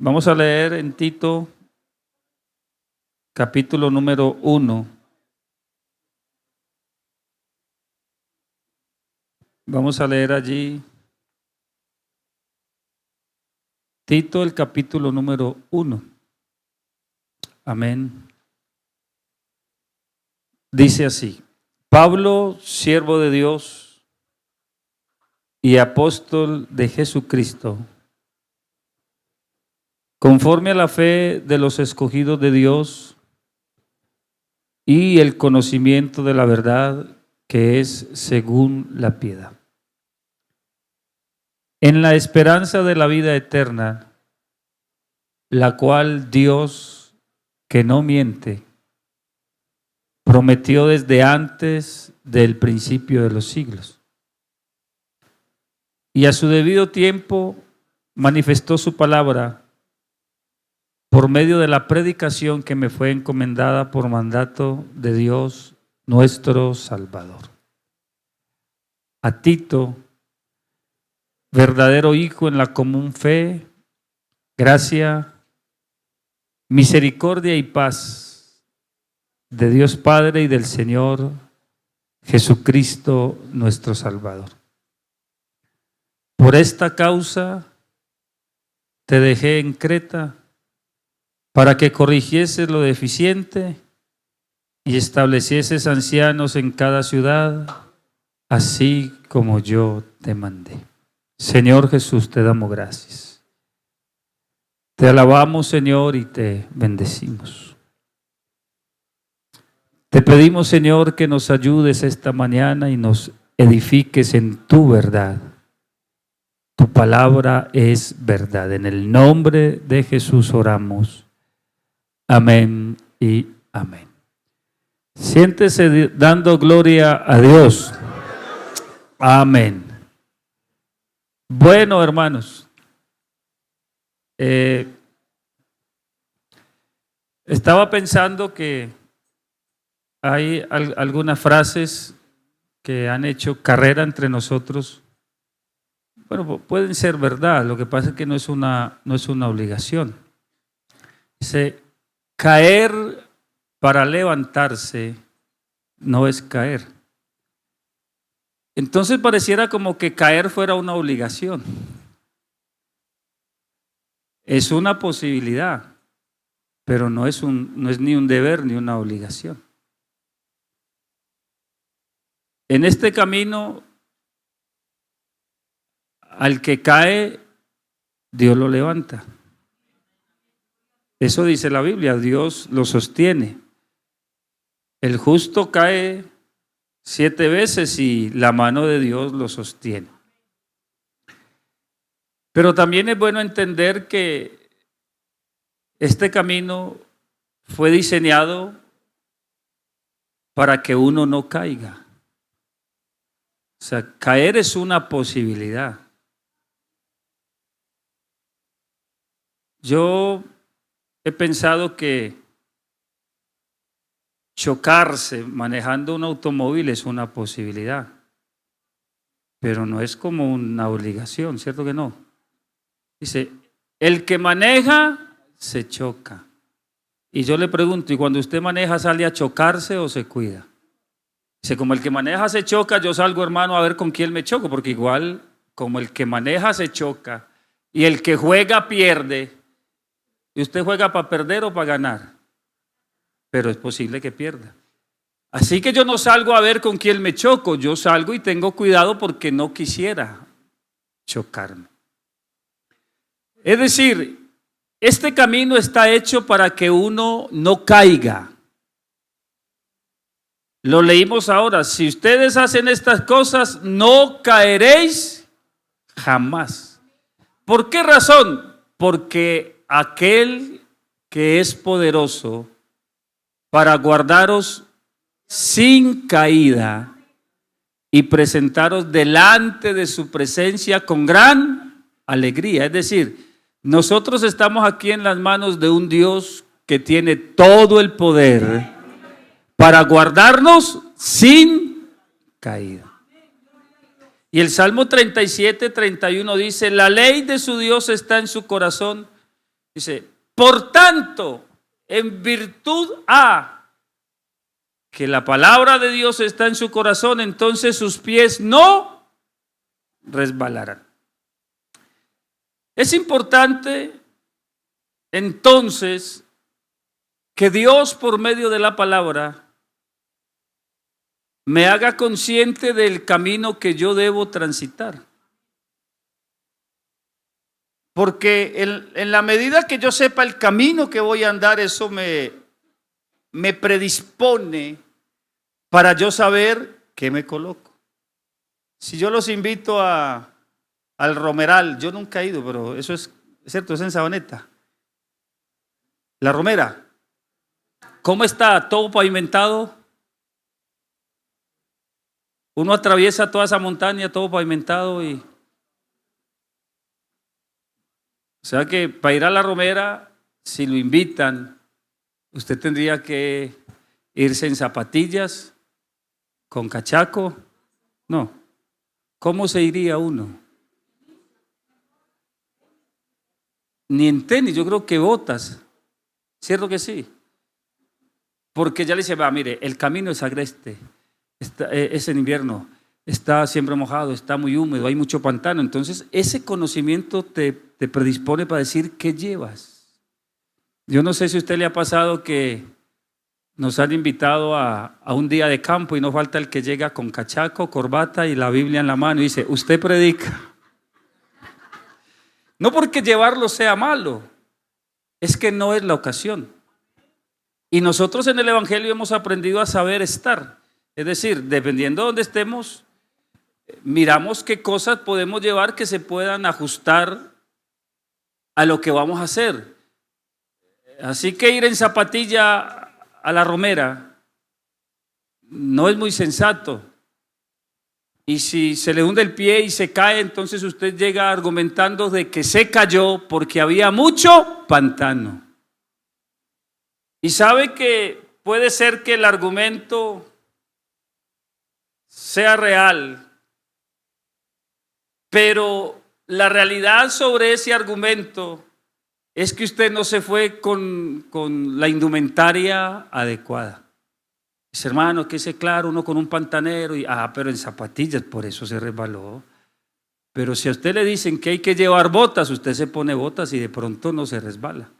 Vamos a leer en Tito, capítulo número 1. Vamos a leer allí Tito, el capítulo número 1. Amén. Dice así: Pablo, siervo de Dios y apóstol de Jesucristo, conforme a la fe de los escogidos de Dios y el conocimiento de la verdad que es según la piedad, en la esperanza de la vida eterna, la cual Dios, que no miente, prometió desde antes del principio de los siglos, y a su debido tiempo manifestó su palabra por medio de la predicación que me fue encomendada por mandato de Dios nuestro Salvador. A Tito, verdadero hijo en la común fe, gracia, misericordia y paz de Dios Padre y del Señor Jesucristo nuestro Salvador. Por esta causa te dejé en Creta, para que corrigieses lo deficiente y establecieses ancianos en cada ciudad, así como yo te mandé. Señor Jesús, te damos gracias. Te alabamos, Señor, y te bendecimos. Te pedimos, Señor, que nos ayudes esta mañana y nos edifiques en tu verdad. Tu palabra es verdad. En el nombre de Jesús oramos. Amén y amén. Siéntese dando gloria a Dios. Amén. Bueno, hermanos, estaba pensando que hay algunas frases que han hecho carrera entre nosotros. Bueno, pueden ser verdad, lo que pasa es que no es una obligación. Dice: caer para levantarse no es caer. Entonces pareciera como que caer fuera una obligación. Es una posibilidad, pero no es ni un deber ni una obligación. En este camino, al que cae, Dios lo levanta. Eso dice la Biblia, Dios lo sostiene. El justo cae 7 veces y la mano de Dios lo sostiene. Pero también es bueno entender que este camino fue diseñado para que uno no caiga. O sea, caer es una posibilidad. Yo he pensado que chocarse manejando un automóvil es una posibilidad, pero no es como una obligación, ¿cierto que no? Dice, el que maneja se choca. Y yo le pregunto, ¿y cuando usted maneja sale a chocarse o se cuida? Dice, como el que maneja se choca, yo salgo, hermano, a ver con quién me choco, porque igual como el que maneja se choca y el que juega pierde. ¿Y usted juega para perder o para ganar? Pero es posible que pierda. Así que yo no salgo a ver con quién me choco, yo salgo y tengo cuidado porque no quisiera chocarme. Es decir, este camino está hecho para que uno no caiga. Lo leímos ahora, si ustedes hacen estas cosas, no caeréis jamás. ¿Por qué razón? Porque aquel que es poderoso para guardaros sin caída y presentaros delante de su presencia con gran alegría. Es decir, nosotros estamos aquí en las manos de un Dios que tiene todo el poder para guardarnos sin caída. Y el Salmo 37, 31 dice, la ley de su Dios está en su corazón Dice, por tanto, en virtud a que la palabra de Dios está en su corazón, entonces sus pies no resbalarán. Es importante entonces que Dios por medio de la palabra me haga consciente del camino que yo debo transitar. Porque en la medida que yo sepa el camino que voy a andar, eso me predispone para yo saber qué me coloco. Si yo los invito al Romeral, yo nunca he ido, pero eso es cierto, es en Sabaneta. La Romera, ¿cómo está? ¿Todo pavimentado? Uno atraviesa toda esa montaña, todo pavimentado y... O sea que para ir a la Romera, si lo invitan, usted tendría que irse en zapatillas, con cachaco. No. ¿Cómo se iría uno? Ni en tenis, yo creo que botas. ¿Cierto que sí? Porque ya le dice, va, mire, el camino es agreste, es en invierno, está siempre mojado, está muy húmedo, hay mucho pantano. Entonces, ese conocimiento te predispone para decir qué llevas. Yo no sé si a usted le ha pasado que nos han invitado a un día de campo y no falta el que llega con cachaco, corbata y la Biblia en la mano y dice, usted predica. No porque llevarlo sea malo, es que no es la ocasión. Y nosotros en el Evangelio hemos aprendido a saber estar. Es decir, dependiendo de donde estemos, miramos qué cosas podemos llevar que se puedan ajustar a lo que vamos a hacer. Así que ir en zapatilla a la Romera no es muy sensato. Y si se le hunde el pie y se cae, entonces usted llega argumentando de que se cayó porque había mucho pantano. Y sabe que puede ser que el argumento sea real, pero la realidad sobre ese argumento es que usted no se fue con la indumentaria adecuada. Dice, hermano, que ese claro, uno con un pantanero, pero en zapatillas, por eso se resbaló. Pero si a usted le dicen que hay que llevar botas, usted se pone botas y de pronto no se resbala.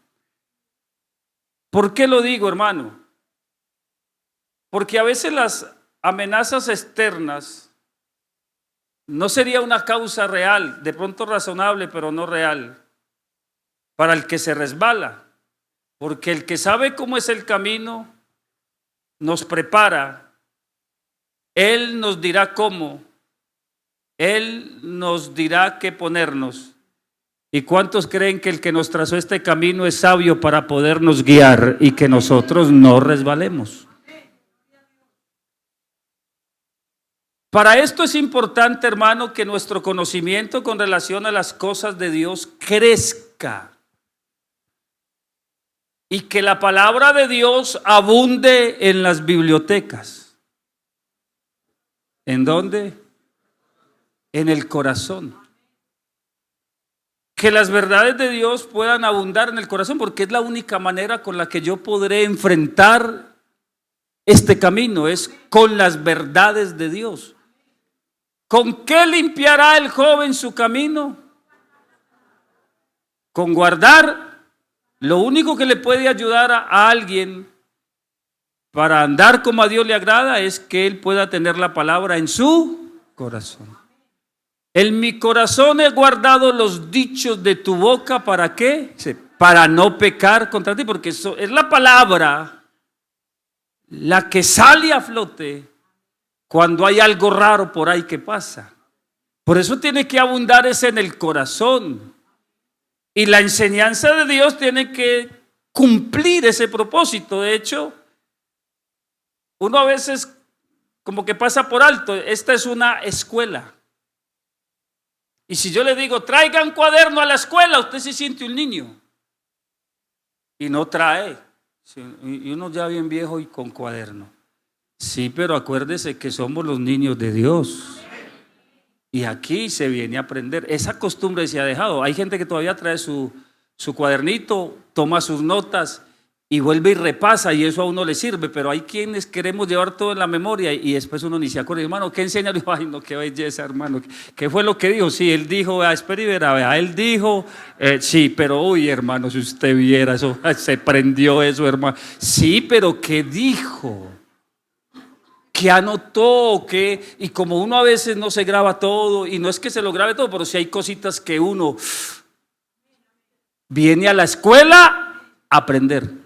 ¿Por qué lo digo, hermano? Porque a veces las amenazas externas no sería una causa real, de pronto razonable, pero no real, para el que se resbala. Porque el que sabe cómo es el camino, nos prepara, Él nos dirá cómo, Él nos dirá qué ponernos. ¿Y cuántos creen que el que nos trazó este camino es sabio para podernos guiar y que nosotros no resbalemos? Para esto es importante, hermano, que nuestro conocimiento con relación a las cosas de Dios crezca y que la palabra de Dios abunde en las bibliotecas. ¿En dónde? En el corazón. Que las verdades de Dios puedan abundar en el corazón, porque es la única manera con la que yo podré enfrentar este camino, es con las verdades de Dios. ¿Con qué limpiará el joven su camino? Con guardar. Lo único que le puede ayudar a alguien para andar como a Dios le agrada es que él pueda tener la palabra en su corazón. En mi corazón he guardado los dichos de tu boca, ¿para qué? Para no pecar contra ti, porque eso es la palabra la que sale a flote cuando hay algo raro por ahí que pasa. Por eso tiene que abundar ese en el corazón. Y la enseñanza de Dios tiene que cumplir ese propósito. De hecho, uno a veces como que pasa por alto. Esta es una escuela. Y si yo le digo, traigan cuaderno a la escuela, usted se siente un niño. Y no trae. Y uno ya bien viejo y con cuaderno. Sí, pero acuérdese que somos los niños de Dios. Y aquí se viene a aprender. Esa costumbre se ha dejado. Hay gente que todavía trae su su cuadernito, toma sus notas y vuelve y repasa, y eso a uno le sirve, pero hay quienes queremos llevar todo en la memoria y después uno ni se acuerda. Hermano, ¿qué enseña? Ay, no, qué belleza, hermano. ¿Qué fue lo que dijo? Sí, él dijo, espera y verá, vea, él dijo, sí, pero uy, hermano, si usted viera eso, se prendió eso, hermano. Sí, pero ¿qué dijo? ¿Qué anotó? ¿Qué? Y como uno a veces no se graba todo, y no es que se lo grabe todo, pero sí hay cositas que uno viene a la escuela a aprender.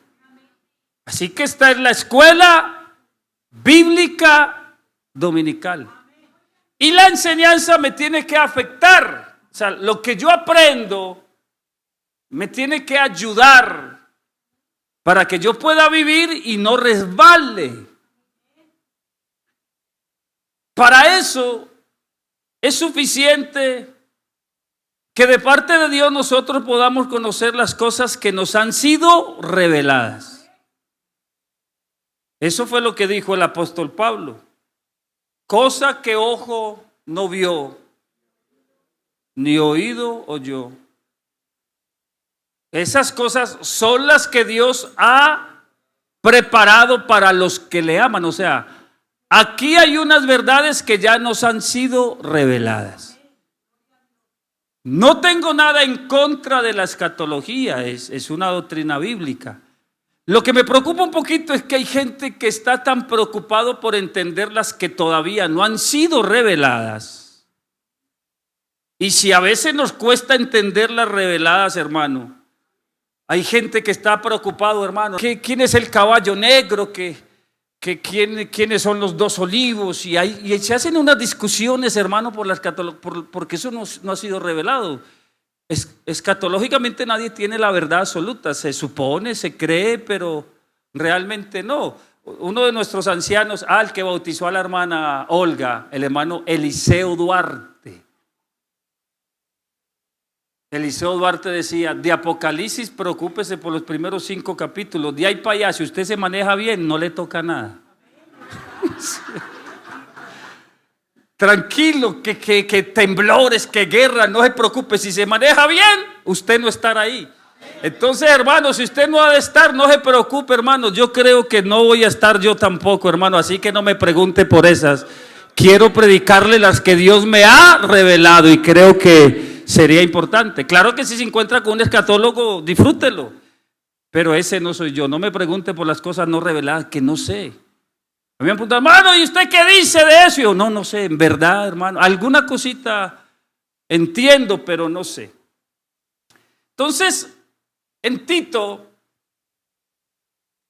Así que esta es la escuela bíblica dominical. Y la enseñanza me tiene que afectar. O sea, lo que yo aprendo me tiene que ayudar para que yo pueda vivir y no resbale. Para eso es suficiente que de parte de Dios nosotros podamos conocer las cosas que nos han sido reveladas. Eso fue lo que dijo el apóstol Pablo. Cosa que ojo no vio, ni oído oyó. Esas cosas son las que Dios ha preparado para los que le aman. O sea, aquí hay unas verdades que ya nos han sido reveladas. No tengo nada en contra de la escatología, es una doctrina bíblica. Lo que me preocupa un poquito es que hay gente que está tan preocupado por entender las que todavía no han sido reveladas. Y si a veces nos cuesta entender las reveladas, hermano, hay gente que está preocupado, hermano. ¿Quién es el caballo negro? ¿Quiénes son los dos olivos? Y se hacen unas discusiones, hermano, porque eso no ha sido revelado. Escatológicamente nadie tiene la verdad absoluta, se supone, se cree, pero realmente no. Uno de nuestros ancianos, el que bautizó a la hermana Olga, el hermano Eliseo Duarte. Eliseo Duarte decía, de Apocalipsis preocúpese por los primeros 5 capítulos, de ahí para allá, si usted se maneja bien, no le toca nada. Tranquilo, que temblores, que guerra, no se preocupe, si se maneja bien, usted no estará ahí. Entonces, hermano, si usted no ha de estar, no se preocupe, hermano. Yo creo que no voy a estar yo tampoco, hermano, así que no me pregunte por esas. Quiero predicarle las que Dios me ha revelado y creo que sería importante. Claro que si se encuentra con un escatólogo, disfrútelo, pero ese no soy yo. No me pregunte por las cosas no reveladas que no sé. Me habían preguntado, hermano, ¿y usted qué dice de eso? Y yo, no sé, en verdad, hermano, alguna cosita entiendo, pero no sé. Entonces, en Tito,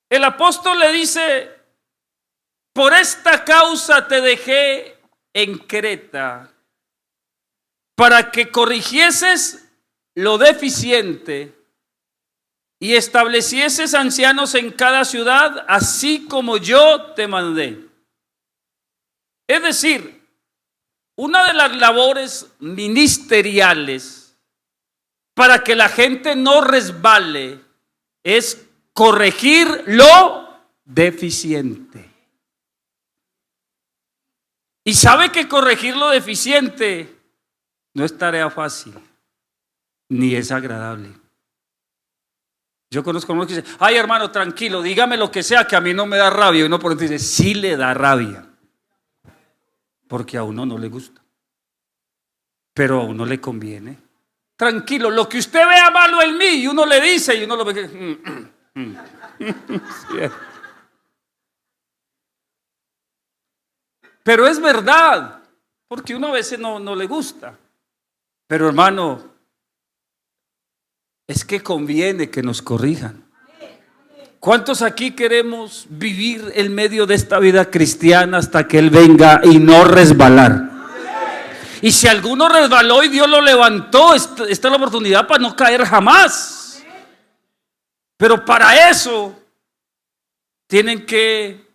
el apóstol le dice, por esta causa te dejé en Creta, para que corrigieses lo deficiente y establecieses ancianos en cada ciudad, así como yo te mandé. Es decir, una de las labores ministeriales para que la gente no resbale es corregir lo deficiente. Y sabe que corregir lo deficiente no es tarea fácil, ni es agradable. Yo conozco a uno que dice, ay hermano, tranquilo, dígame lo que sea, que a mí no me da rabia. Y uno por dentro dice, sí le da rabia, porque a uno no le gusta, pero a uno le conviene. Tranquilo, lo que usted vea malo en mí, y uno le dice, y uno lo ve. Pero es verdad, porque uno a veces no le gusta. Pero hermano, es que conviene que nos corrijan. ¿Cuántos aquí queremos vivir en medio de esta vida cristiana hasta que Él venga y no resbalar? Y si alguno resbaló y Dios lo levantó, esta es la oportunidad para no caer jamás. Pero para eso tienen que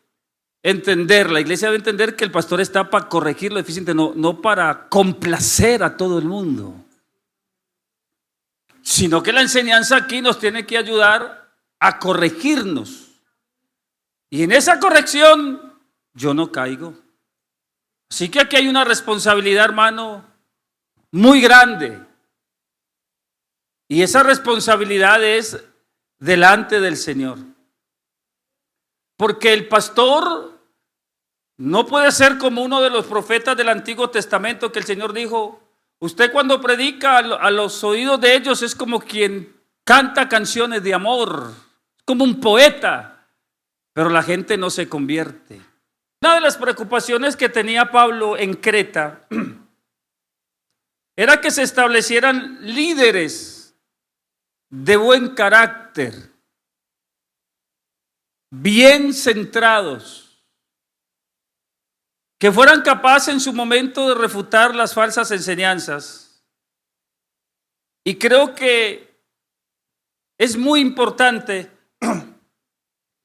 entender, la iglesia debe entender que el pastor está para corregir lo deficiente, no para complacer a todo el mundo, sino que la enseñanza aquí nos tiene que ayudar a corregirnos. Y en esa corrección yo no caigo. Así que aquí hay una responsabilidad, hermano, muy grande. Y esa responsabilidad es delante del Señor. Porque el pastor no puede ser como uno de los profetas del Antiguo Testamento que el Señor dijo, usted cuando predica a los oídos de ellos es como quien canta canciones de amor, como un poeta, pero la gente no se convierte. Una de las preocupaciones que tenía Pablo en Creta era que se establecieran líderes de buen carácter, bien centrados, que fueran capaces en su momento de refutar las falsas enseñanzas. Y creo que es muy importante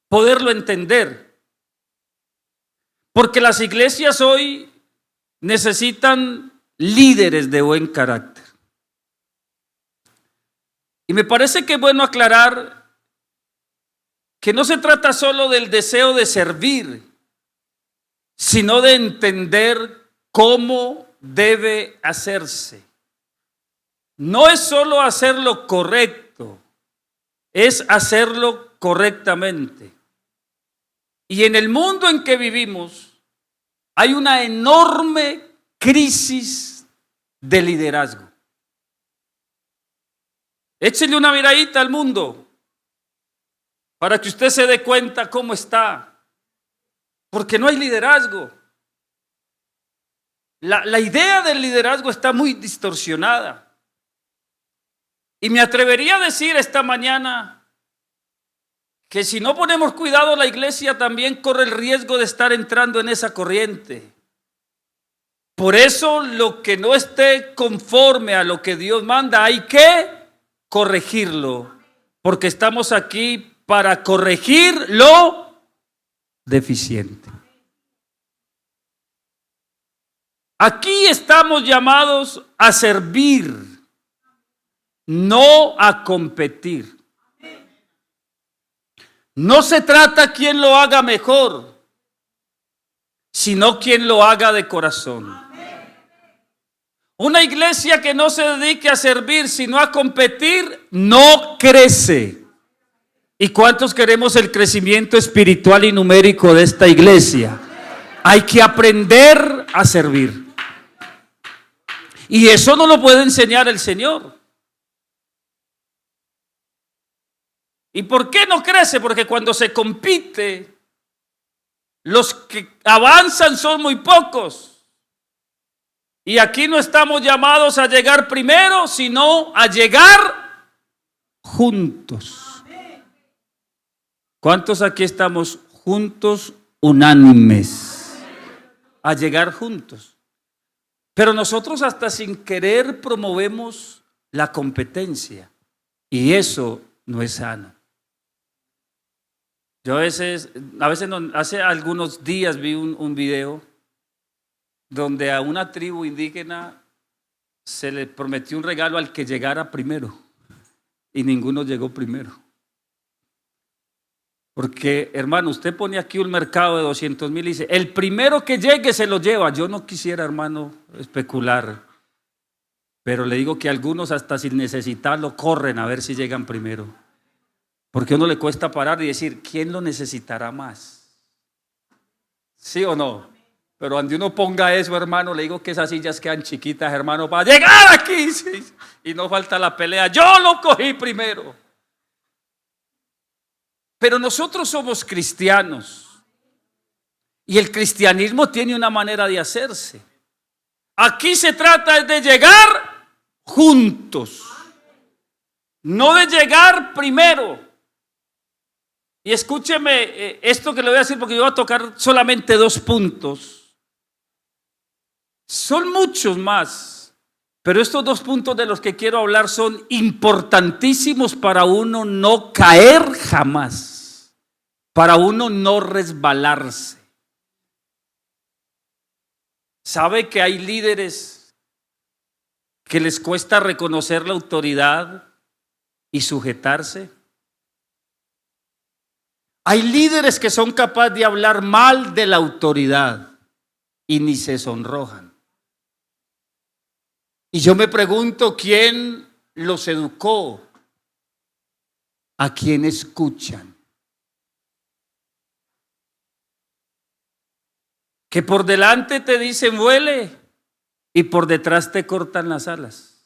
poderlo entender, porque las iglesias hoy necesitan líderes de buen carácter. Y me parece que es bueno aclarar que no se trata solo del deseo de servir, sino de entender cómo debe hacerse. No es solo hacer lo correcto, es hacerlo correctamente. Y en el mundo en que vivimos hay una enorme crisis de liderazgo. Échele una miradita al mundo para que usted se dé cuenta cómo está. Porque no hay liderazgo. La idea del liderazgo está muy distorsionada. Y me atrevería a decir esta mañana que si no ponemos cuidado, la iglesia también corre el riesgo de estar entrando en esa corriente. Por eso lo que no esté conforme a lo que Dios manda, hay que corregirlo. Porque estamos aquí para corregir lo deficiente. Aquí estamos llamados a servir, no a competir. No se trata quién lo haga mejor, sino quien lo haga de corazón. Una iglesia que no se dedique a servir, sino a competir, no crece. ¿Y cuántos queremos el crecimiento espiritual y numérico de esta iglesia? Hay que aprender a servir. Y eso no lo puede enseñar el Señor. ¿Y por qué no crece? Porque cuando se compite, los que avanzan son muy pocos. Y aquí no estamos llamados a llegar primero, sino a llegar juntos. ¿Cuántos aquí estamos juntos, unánimes? A llegar juntos. Pero nosotros hasta sin querer promovemos la competencia. Y eso no es sano. Yo hace algunos días vi un video donde a una tribu indígena se le prometió un regalo al que llegara primero y ninguno llegó primero. Porque, hermano, usted pone aquí un mercado de 200,000 y dice, el primero que llegue se lo lleva. Yo no quisiera, hermano, especular, pero le digo que algunos hasta sin necesitarlo corren a ver si llegan primero. Porque a uno le cuesta parar y decir, ¿quién lo necesitará más? ¿Sí o no? Pero donde uno ponga eso, hermano, le digo que esas sillas quedan chiquitas, hermano, para llegar aquí. Sí, y no falta la pelea. Yo lo cogí primero. Pero nosotros somos cristianos. Y el cristianismo tiene una manera de hacerse. Aquí se trata de llegar juntos. No de llegar primero. Y escúcheme esto que le voy a decir porque yo voy a tocar solamente 2 puntos. Son muchos más, pero estos 2 puntos de los que quiero hablar son importantísimos para uno no caer jamás, para uno no resbalarse. ¿Sabe que hay líderes que les cuesta reconocer la autoridad y sujetarse? Hay líderes que son capaces de hablar mal de la autoridad y ni se sonrojan. Y yo me pregunto quién los educó a quien escuchan. Que por delante te dicen vuele y por detrás te cortan las alas.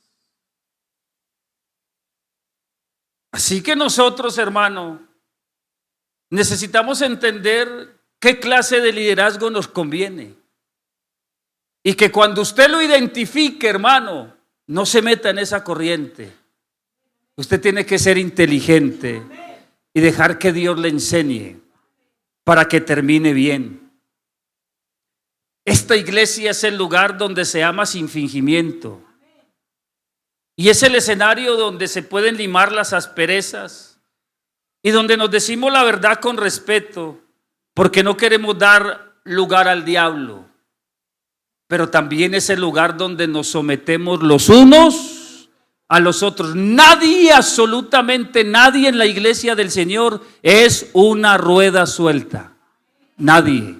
Así que nosotros, hermano, necesitamos entender qué clase de liderazgo nos conviene. Y que cuando usted lo identifique, hermano, no se meta en esa corriente. Usted tiene que ser inteligente y dejar que Dios le enseñe para que termine bien. Esta iglesia es el lugar donde se ama sin fingimiento. Y es el escenario donde se pueden limar las asperezas y donde nos decimos la verdad con respeto, porque no queremos dar lugar al diablo. Pero también es el lugar donde nos sometemos los unos a los otros. Nadie, absolutamente nadie en la iglesia del Señor es una rueda suelta. Nadie.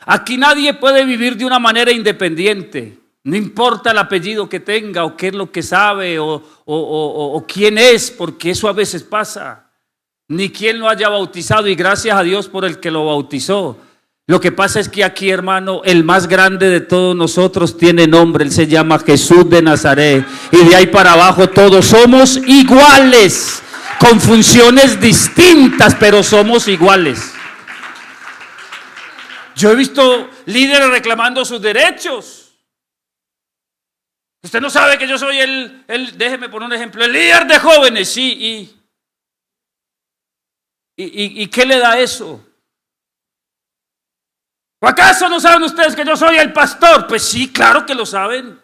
Aquí nadie puede vivir de una manera independiente. No importa el apellido que tenga o qué es lo que sabe o quién es, porque eso a veces pasa. Ni quién lo haya bautizado, y gracias a Dios por el que lo bautizó. Lo que pasa es que aquí, hermano, el más grande de todos nosotros tiene nombre. Él se llama Jesús de Nazaret. Y de ahí para abajo todos somos iguales, con funciones distintas, pero somos iguales. Yo he visto líderes reclamando sus derechos. Usted no sabe que yo soy déjeme poner un ejemplo, el líder de jóvenes, sí, ¿y qué le da eso? ¿O acaso no saben ustedes que yo soy el pastor? Pues sí, claro que lo saben.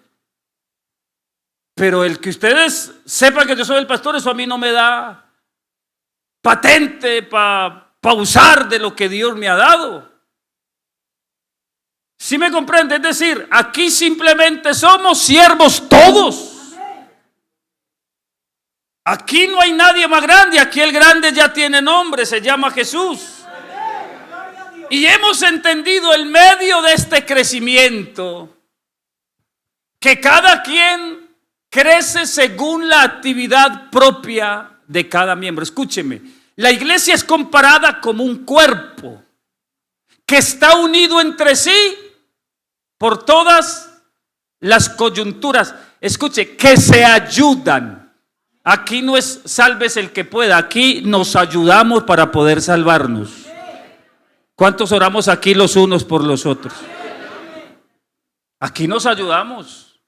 Pero el que ustedes sepan que yo soy el pastor, eso a mí no me da patente para usar de lo que Dios me ha dado. ¿Sí me comprende? Es decir, aquí simplemente somos siervos todos. Aquí no hay nadie más grande, aquí el grande ya tiene nombre, se llama Jesús. Y hemos entendido el medio de este crecimiento, que cada quien crece según la actividad propia de cada miembro. Escúcheme, la iglesia es comparada como un cuerpo que está unido entre sí por todas las coyunturas. Escuche, que se ayudan. Aquí no es sálvese el que pueda, aquí nos ayudamos para poder salvarnos. ¿Cuántos oramos aquí los unos por los otros? Aquí nos ayudamos.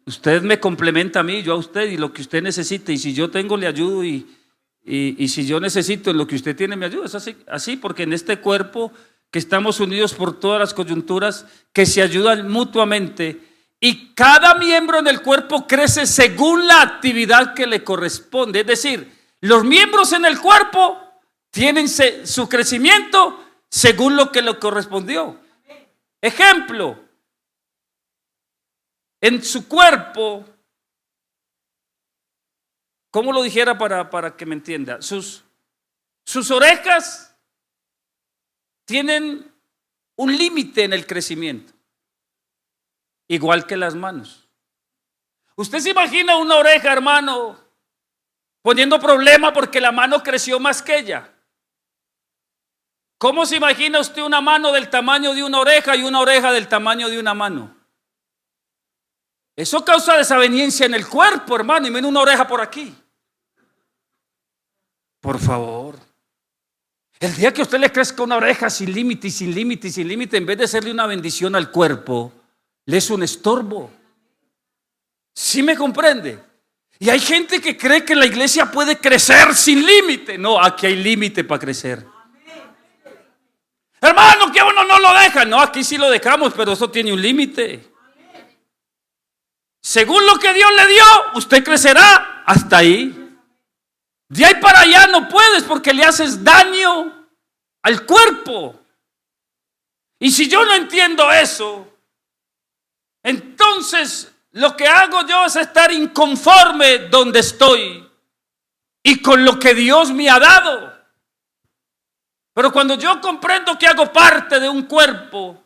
Usted me complementa a mí, yo a usted, y lo que usted necesite. Y si yo tengo, le ayudo. Y si yo necesito, en lo que usted tiene, me ayuda. Es así, porque en este cuerpo que estamos unidos por todas las coyunturas, que se ayudan mutuamente. Y cada miembro en el cuerpo crece según la actividad que le corresponde. Es decir, los miembros en el cuerpo tienen su crecimiento según lo que le correspondió. Ejemplo, en su cuerpo, ¿cómo lo dijera para que me entienda? Sus orejas tienen un límite en el crecimiento, igual que las manos. ¿Usted se imagina una oreja, hermano, poniendo problema porque la mano creció más que ella? ¿Cómo se imagina usted una mano del tamaño de una oreja y una oreja del tamaño de una mano? Eso causa desaveniencia en el cuerpo, hermano, y menos una oreja por aquí. Por favor. El día que a usted le crezca una oreja sin límite y sin límite y sin límite, en vez de serle una bendición al cuerpo, le es un estorbo. ¿Sí me comprende? Y hay gente que cree que la iglesia puede crecer sin límite. No, aquí hay límite para crecer. Hermano, que uno no lo deja. No, aquí sí lo dejamos, pero eso tiene un límite. Según lo que Dios le dio, usted crecerá hasta ahí. De ahí para allá no puedes, porque le haces daño al cuerpo. Y si yo no entiendo eso, entonces lo que hago yo es estar inconforme donde estoy y con lo que Dios me ha dado. Pero cuando yo comprendo que hago parte de un cuerpo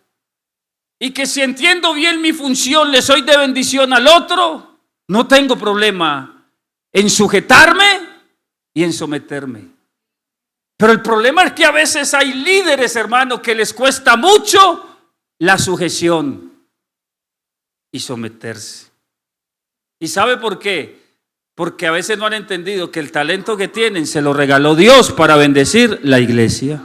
y que si entiendo bien mi función le soy de bendición al otro, No tengo problema en sujetarme y en someterme. Pero el problema es que a veces hay líderes, hermano, que les cuesta mucho la sujeción y someterse. ¿Y sabe por qué? Porque a veces no han entendido que el talento que tienen se lo regaló Dios para bendecir la iglesia.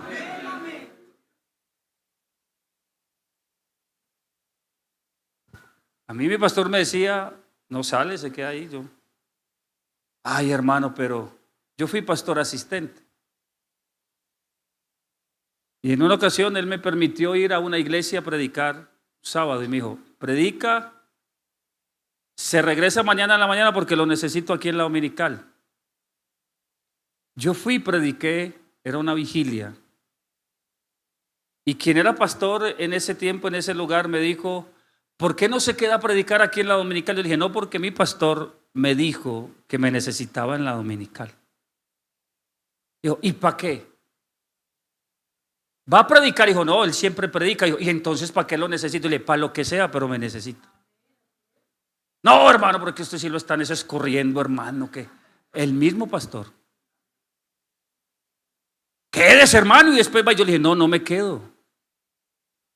A mí mi pastor me decía, no sale, se queda ahí. Ay, hermano, pero yo fui pastor asistente. Y en una ocasión él me permitió ir a una iglesia a predicar sábado y me dijo, predica, se regresa mañana en la mañana porque lo necesito aquí en la dominical. Yo fui y prediqué, era una vigilia. Y quien era pastor en ese tiempo, en ese lugar, me dijo, ¿por qué no se queda a predicar aquí en la dominical? Yo dije, no, porque mi pastor me dijo que me necesitaba en la dominical. Dijo, ¿y para qué? ¿Va a predicar? Dijo, no, él siempre predica. Dijo, ¿y entonces para qué lo necesito? Y le dije, para lo que sea, pero me necesito. No, hermano, porque usted sí lo están escorriendo, hermano, que el mismo pastor. Quédese, hermano, y después va. Yo le dije, no me quedo,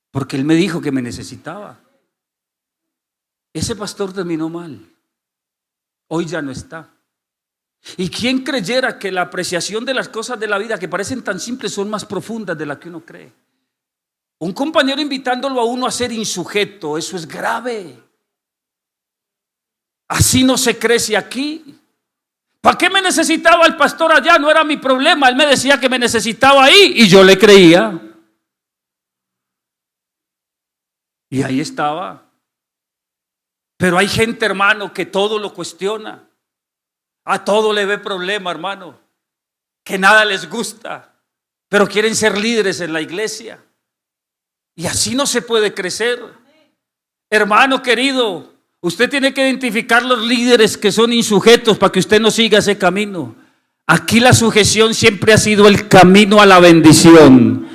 porque él me dijo que me necesitaba. Ese pastor terminó mal. Hoy ya no está. ¿Y quién creyera que la apreciación de las cosas de la vida que parecen tan simples son más profundas de las que uno cree? Un compañero invitándolo a uno a ser insujeto, eso es grave. Así no se crece aquí. ¿Para qué me necesitaba el pastor allá? No era mi problema. Él me decía que me necesitaba ahí y yo le creía. Y ahí estaba. Pero hay gente, hermano, que todo lo cuestiona. A todo le ve problema, hermano. Que nada les gusta. Pero quieren ser líderes en la iglesia. Y así no se puede crecer. Hermano querido, usted tiene que identificar los líderes que son insujetos para que usted no siga ese camino. Aquí la sujeción siempre ha sido el camino a la bendición.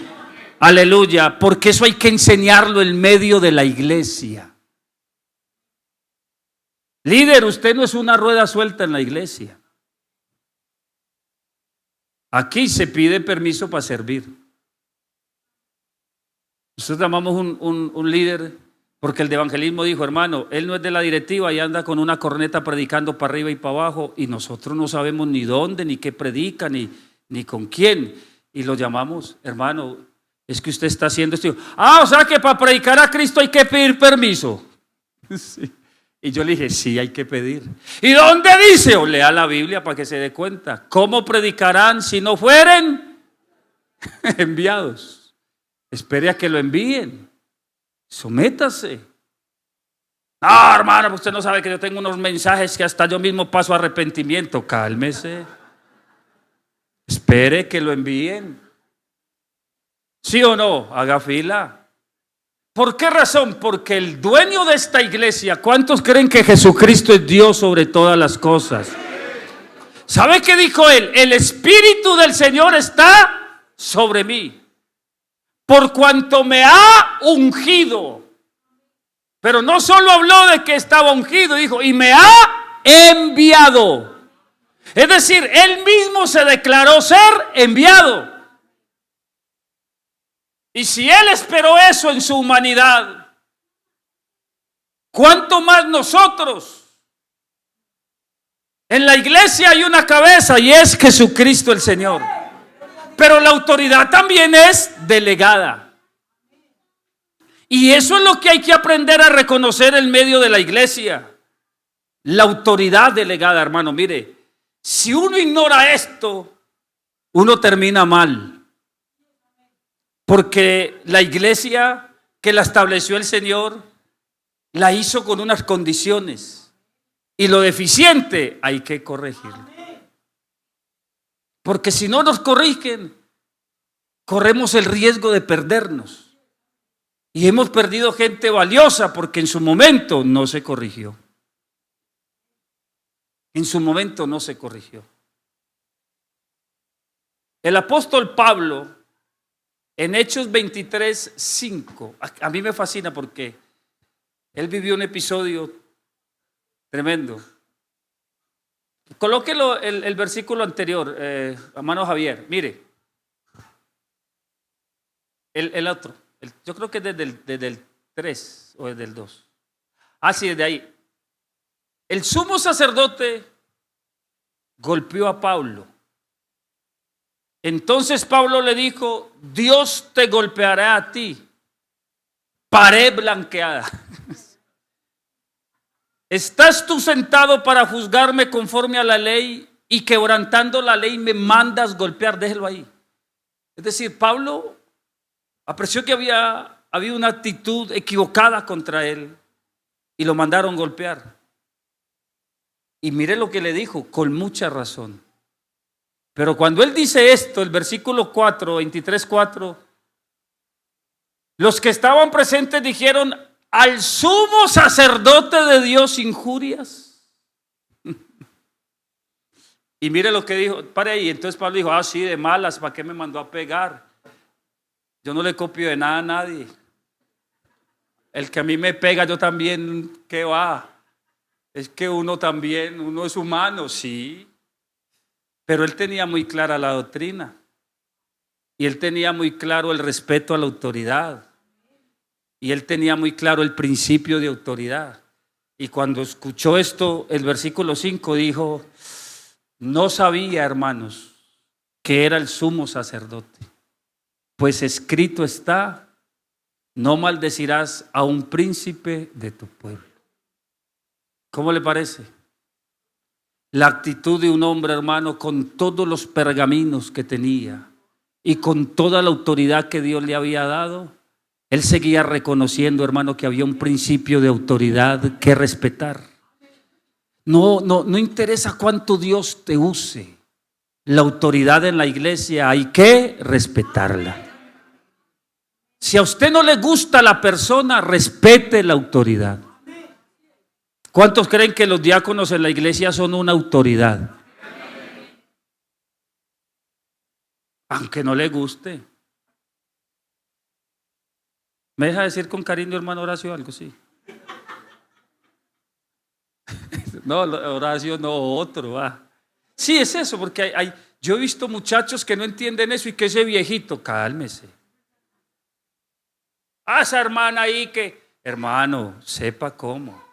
Aleluya. Porque eso hay que enseñarlo en medio de la iglesia. Líder, usted no es una rueda suelta en la iglesia. Aquí se pide permiso para servir. Nosotros llamamos un líder porque el de evangelismo dijo, hermano, él no es de la directiva y anda con una corneta predicando para arriba y para abajo y nosotros no sabemos ni dónde, ni qué predica, ni con quién. Y lo llamamos, hermano, es que usted está haciendo esto. O sea que para predicar a Cristo hay que pedir permiso. Sí. Y yo le dije, sí, hay que pedir. ¿Y dónde dice? O lea la Biblia para que se dé cuenta. ¿Cómo predicarán si no fueren enviados? Espere a que lo envíen. Sométase. No, hermano, usted no sabe que yo tengo unos mensajes que hasta yo mismo paso a arrepentimiento. Cálmese. Espere que lo envíen. ¿Sí o no? Haga fila. ¿Por qué razón? Porque el dueño de esta iglesia, ¿cuántos creen que Jesucristo es Dios sobre todas las cosas? ¿Sabe qué dijo él? El Espíritu del Señor está sobre mí, por cuanto me ha ungido. Pero no solo habló de que estaba ungido, dijo, y me ha enviado. Es decir, él mismo se declaró ser enviado. Y si él esperó eso en su humanidad, ¿cuánto más nosotros? En la iglesia hay una cabeza y es Jesucristo el Señor. Pero la autoridad también es delegada. Y eso es lo que hay que aprender a reconocer en medio de la iglesia. La autoridad delegada, hermano. Mire, si uno ignora esto, uno termina mal. Porque la iglesia que la estableció el Señor, la hizo con unas condiciones. Y lo deficiente hay que corregirlo. Porque si no nos corrigen, corremos el riesgo de perdernos. Y hemos perdido gente valiosa porque en su momento no se corrigió. En su momento no se corrigió. El apóstol Pablo, en Hechos 23:5, a mí me fascina porque él vivió un episodio tremendo. Colóquelo el versículo anterior, hermano Javier. Mire, el otro. Yo creo que es desde el 3 o desde el 2. Ah, sí, desde ahí. El sumo sacerdote golpeó a Pablo. Entonces Pablo le dijo: Dios te golpeará a ti, pared blanqueada. ¿Estás tú sentado para juzgarme conforme a la ley y quebrantando la ley me mandas golpear? Déjelo ahí. Es decir, Pablo apreció que había habido una actitud equivocada contra él y lo mandaron golpear. Y mire lo que le dijo, con mucha razón. Pero cuando él dice esto, el versículo 4, 23:4, los que estaban presentes dijeron: ¿al sumo sacerdote de Dios injurias? Y mire lo que dijo, pare ahí. Entonces Pablo dijo: ah, sí, de malas, ¿para qué me mandó a pegar? Yo no le copio de nada a nadie. El que a mí me pega, yo también, ¿qué va? Es que uno también, uno es humano, sí. Pero él tenía muy clara la doctrina. Y él tenía muy claro el respeto a la autoridad. Y él tenía muy claro el principio de autoridad. Y cuando escuchó esto, el versículo 5 dijo: no sabía, hermanos, que era el sumo sacerdote. Pues escrito está: no maldecirás a un príncipe de tu pueblo. ¿Cómo le parece? La actitud de un hombre, hermano, con todos los pergaminos que tenía y con toda la autoridad que Dios le había dado, él seguía reconociendo, hermano, que había un principio de autoridad que respetar. No interesa cuánto Dios te use. La autoridad en la iglesia hay que respetarla. Si a usted no le gusta la persona, respete la autoridad. ¿Cuántos creen que los diáconos en la iglesia son una autoridad? Aunque no le guste. ¿Me deja decir con cariño, hermano Horacio, algo así? No, Horacio no, otro, va. Sí, es eso, porque yo he visto muchachos que no entienden eso y que ese viejito, cálmese. Ah, esa hermana ahí que, hermano, sepa cómo.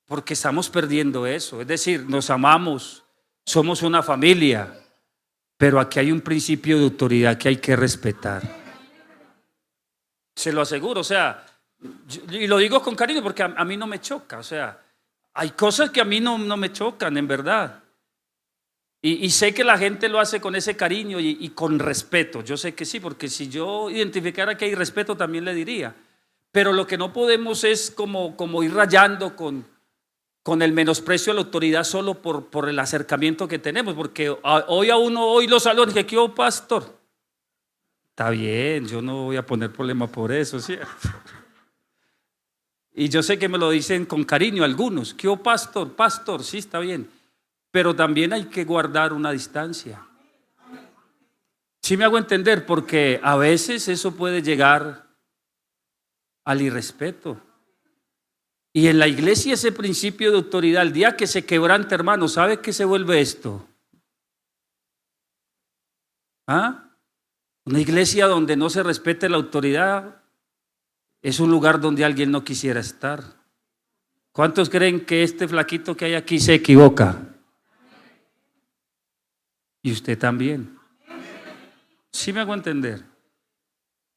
Porque estamos perdiendo eso. Es decir, nos amamos, somos una familia, pero aquí hay un principio de autoridad que hay que respetar. Se lo aseguro, o sea, y lo digo con cariño porque a mí no me choca, o sea, hay cosas que a mí no me chocan, en verdad. Y sé que la gente lo hace con ese cariño y con respeto. Yo sé que sí, porque si yo identificara que hay respeto también le diría. Pero lo que no podemos es como ir rayando con el menosprecio a la autoridad solo por el acercamiento que tenemos, porque hoy los salones que ¿qué pastor? Está bien, yo no voy a poner problema por eso, ¿cierto? Y yo sé que me lo dicen con cariño algunos, ¿qué pastor? Pastor, sí, está bien, pero también hay que guardar una distancia. Sí me hago entender, porque a veces eso puede llegar al irrespeto. Y en la iglesia ese principio de autoridad, el día que se quebranta, hermano, ¿sabe qué se vuelve esto? ¿Ah? Una iglesia donde no se respete la autoridad es un lugar donde alguien no quisiera estar. ¿Cuántos creen que este flaquito que hay aquí se equivoca? Y usted también. ¿Sí me hago entender?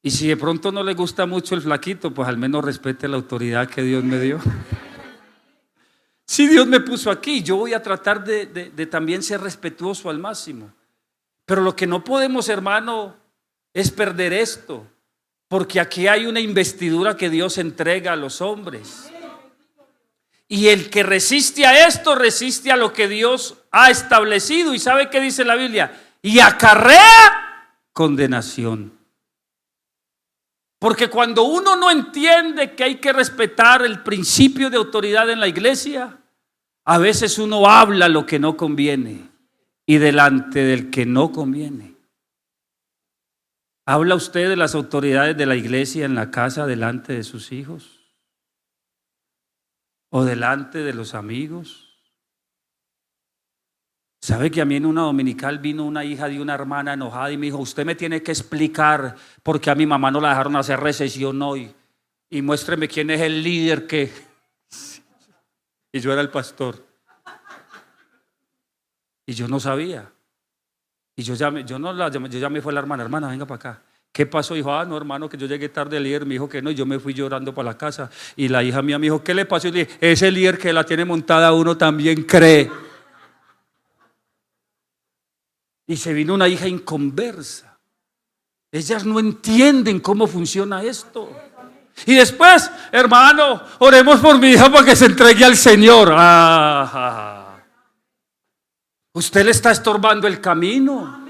Y si de pronto no le gusta mucho el flaquito, pues al menos respete la autoridad que Dios me dio. Si Dios me puso aquí, yo voy a tratar de también ser respetuoso al máximo. Pero lo que no podemos, hermano, es perder esto, porque aquí hay una investidura que Dios entrega a los hombres. Y el que resiste a esto, resiste a lo que Dios ha establecido. ¿Y sabe qué dice la Biblia? Y acarrea condenación. Porque cuando uno no entiende que hay que respetar el principio de autoridad en la iglesia, a veces uno habla lo que no conviene y delante del que no conviene. ¿Habla usted de las autoridades de la iglesia en la casa delante de sus hijos? ¿O delante de los amigos? ¿Sabe que a mí en una dominical vino una hija de una hermana enojada y me dijo, usted me tiene que explicar por qué a mi mamá no la dejaron hacer recesión hoy? Y muéstreme quién es el líder que... Y yo era el pastor. Y yo no sabía. Y yo llamé, fue a la hermana, venga para acá. ¿Qué pasó? Dijo, no hermano, que yo llegué tarde, el líder me dijo que no, y yo me fui llorando para la casa. Y la hija mía me dijo, ¿qué le pasó? Y le dije, ese líder que la tiene montada uno también cree. Y se vino una hija inconversa. Ellas no entienden cómo funciona esto. Y después, hermano, oremos por mi hija para que se entregue al Señor. Usted le está estorbando el camino.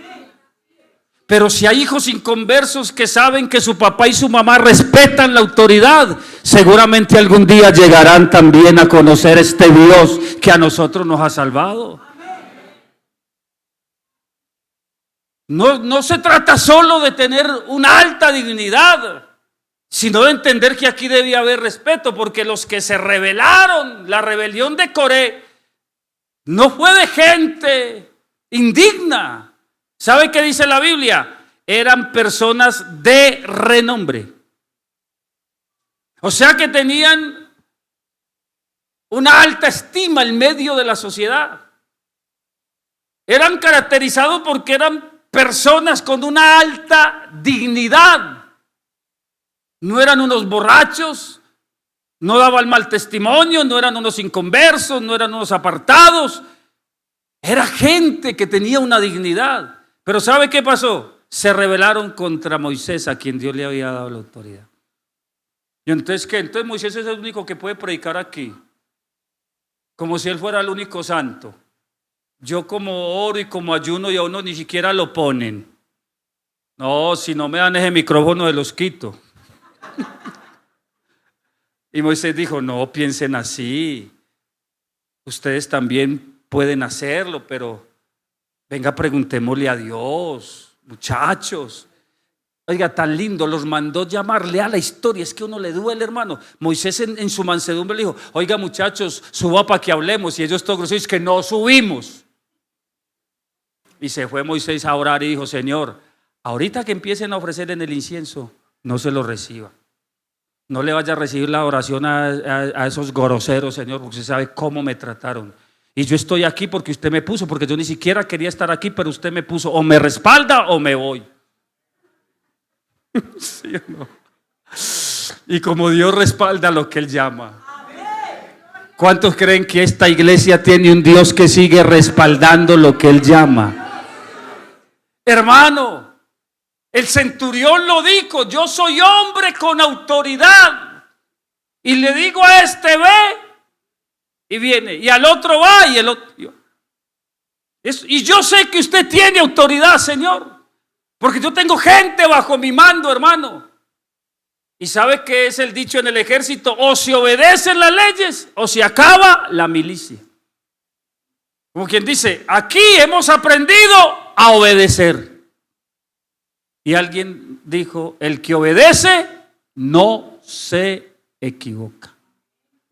Pero si hay hijos inconversos que saben que su papá y su mamá respetan la autoridad, seguramente algún día llegarán también a conocer este Dios que a nosotros nos ha salvado. No se trata solo de tener una alta dignidad, sino de entender que aquí debía haber respeto, porque los que se rebelaron, la rebelión de Coré, no fue de gente indigna. ¿Sabe qué dice la Biblia? Eran personas de renombre. O sea que tenían una alta estima en medio de la sociedad. Eran caracterizados porque eran personas con una alta dignidad. No eran unos borrachos, no daban mal testimonio, no eran unos inconversos, no eran unos apartados. Era gente que tenía una dignidad. Pero ¿sabe qué pasó? Se rebelaron contra Moisés, a quien Dios le había dado la autoridad. ¿Y entonces qué? Entonces Moisés es el único que puede predicar aquí, como si él fuera el único santo. Yo como oro y como ayuno y a uno ni siquiera lo ponen. No, si no me dan ese micrófono de los quito. Y Moisés dijo, no piensen así. Ustedes también pueden hacerlo, pero venga, preguntémosle a Dios, muchachos. Oiga, tan lindo, los mandó llamarle a la historia. Es que a uno le duele, hermano. Moisés en su mansedumbre le dijo, oiga muchachos, suba para que hablemos. Y ellos todos groseros, que no subimos. Y se fue Moisés a orar y dijo, Señor, ahorita que empiecen a ofrecer en el incienso, no se lo reciba. No le vaya a recibir la oración a esos groseros, Señor, porque usted sabe cómo me trataron. Y yo estoy aquí porque usted me puso, porque yo ni siquiera quería estar aquí, pero usted me puso, o me respalda o me voy. ¿Sí o no? Y como Dios respalda lo que Él llama. ¿Cuántos creen que esta iglesia tiene un Dios que sigue respaldando lo que Él llama? Hermano, el centurión lo dijo, yo soy hombre con autoridad. Y le digo a este, ve, y viene, y al otro va, y el otro. Y yo sé que usted tiene autoridad, Señor, porque yo tengo gente bajo mi mando, hermano. ¿Y sabe qué es el dicho en el ejército? O se obedecen las leyes, o se acaba la milicia. Como quien dice, aquí hemos aprendido a obedecer. Y alguien dijo, el que obedece no se equivoca.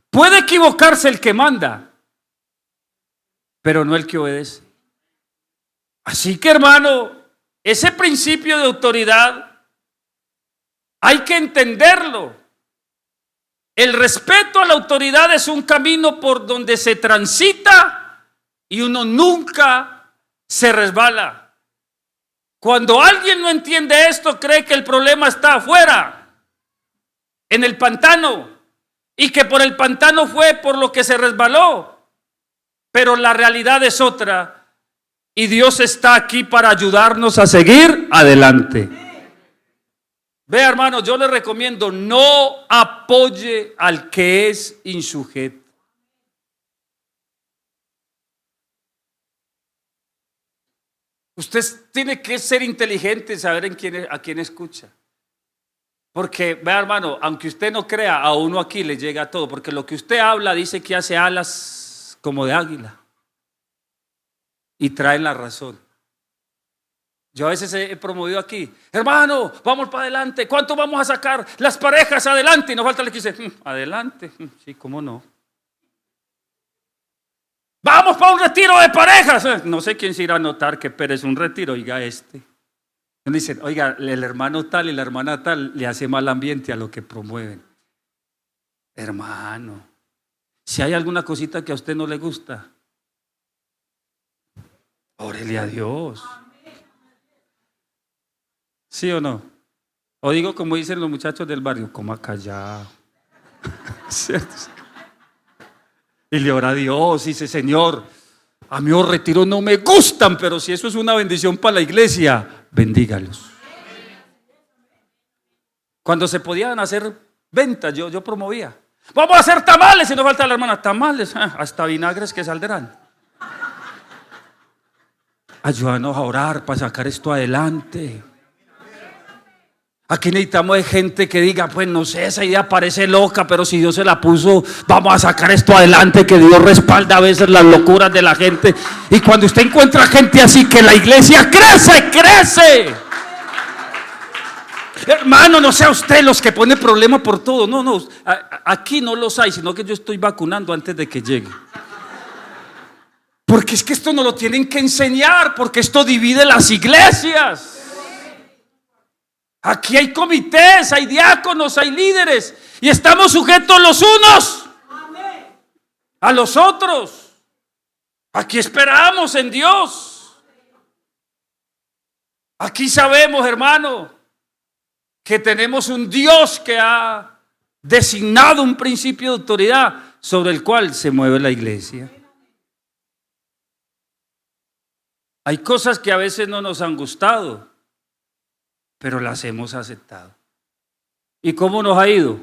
Puede equivocarse el que manda, pero no el que obedece. Así que, hermano, ese principio de autoridad hay que entenderlo. El respeto a la autoridad es un camino por donde se transita y uno nunca se resbala. Cuando alguien no entiende esto, cree que el problema está afuera, en el pantano, y que por el pantano fue por lo que se resbaló. Pero la realidad es otra, y Dios está aquí para ayudarnos a seguir adelante. Vea, hermano, yo le recomiendo, no apoye al que es insujeto. Usted tiene que ser inteligente, saber a quién escucha. Porque, vea, hermano, aunque usted no crea, a uno aquí le llega todo. Porque lo que usted habla dice que hace alas como de águila. Y trae la razón. Yo a veces he promovido aquí, hermano, vamos para adelante. ¿Cuánto vamos a sacar? Las parejas adelante. Y nos falta el que dice, adelante. Sí, cómo no. Vamos para un retiro de parejas. No sé quién se irá a notar que Pérez un retiro, oiga este. Dicen, oiga, el hermano tal y la hermana tal le hace mal ambiente a lo que promueven. Hermano, si hay alguna cosita que a usted no le gusta, órele a Dios. ¿Sí o no? O digo como dicen los muchachos del barrio, coma callado. ¿Cierto? Y le ora a Dios, dice, Señor, a mí los retiros no me gustan, pero si eso es una bendición para la iglesia, bendígalos. Cuando se podían hacer ventas, yo promovía. Vamos a hacer tamales, si no falta la hermana, tamales, hasta vinagres que saldrán. Ayúdanos a orar para sacar esto adelante. Aquí necesitamos de gente que diga, pues no sé, esa idea parece loca, pero si Dios se la puso, vamos a sacar esto adelante, que Dios respalda a veces las locuras de la gente. Y cuando usted encuentra gente así, que la iglesia crece. Hermano, no sea usted los que pone problema por todo. No, aquí no los hay, sino que yo estoy vacunando antes de que llegue. Porque es que esto no lo tienen que enseñar, porque esto divide las iglesias. Aquí hay comités, hay diáconos, hay líderes y estamos sujetos los unos a los otros. Aquí esperamos en Dios. Aquí sabemos, hermano, que tenemos un Dios que ha designado un principio de autoridad sobre el cual se mueve la iglesia. Hay cosas que a veces no nos han gustado, pero las hemos aceptado. ¿Y cómo nos ha ido?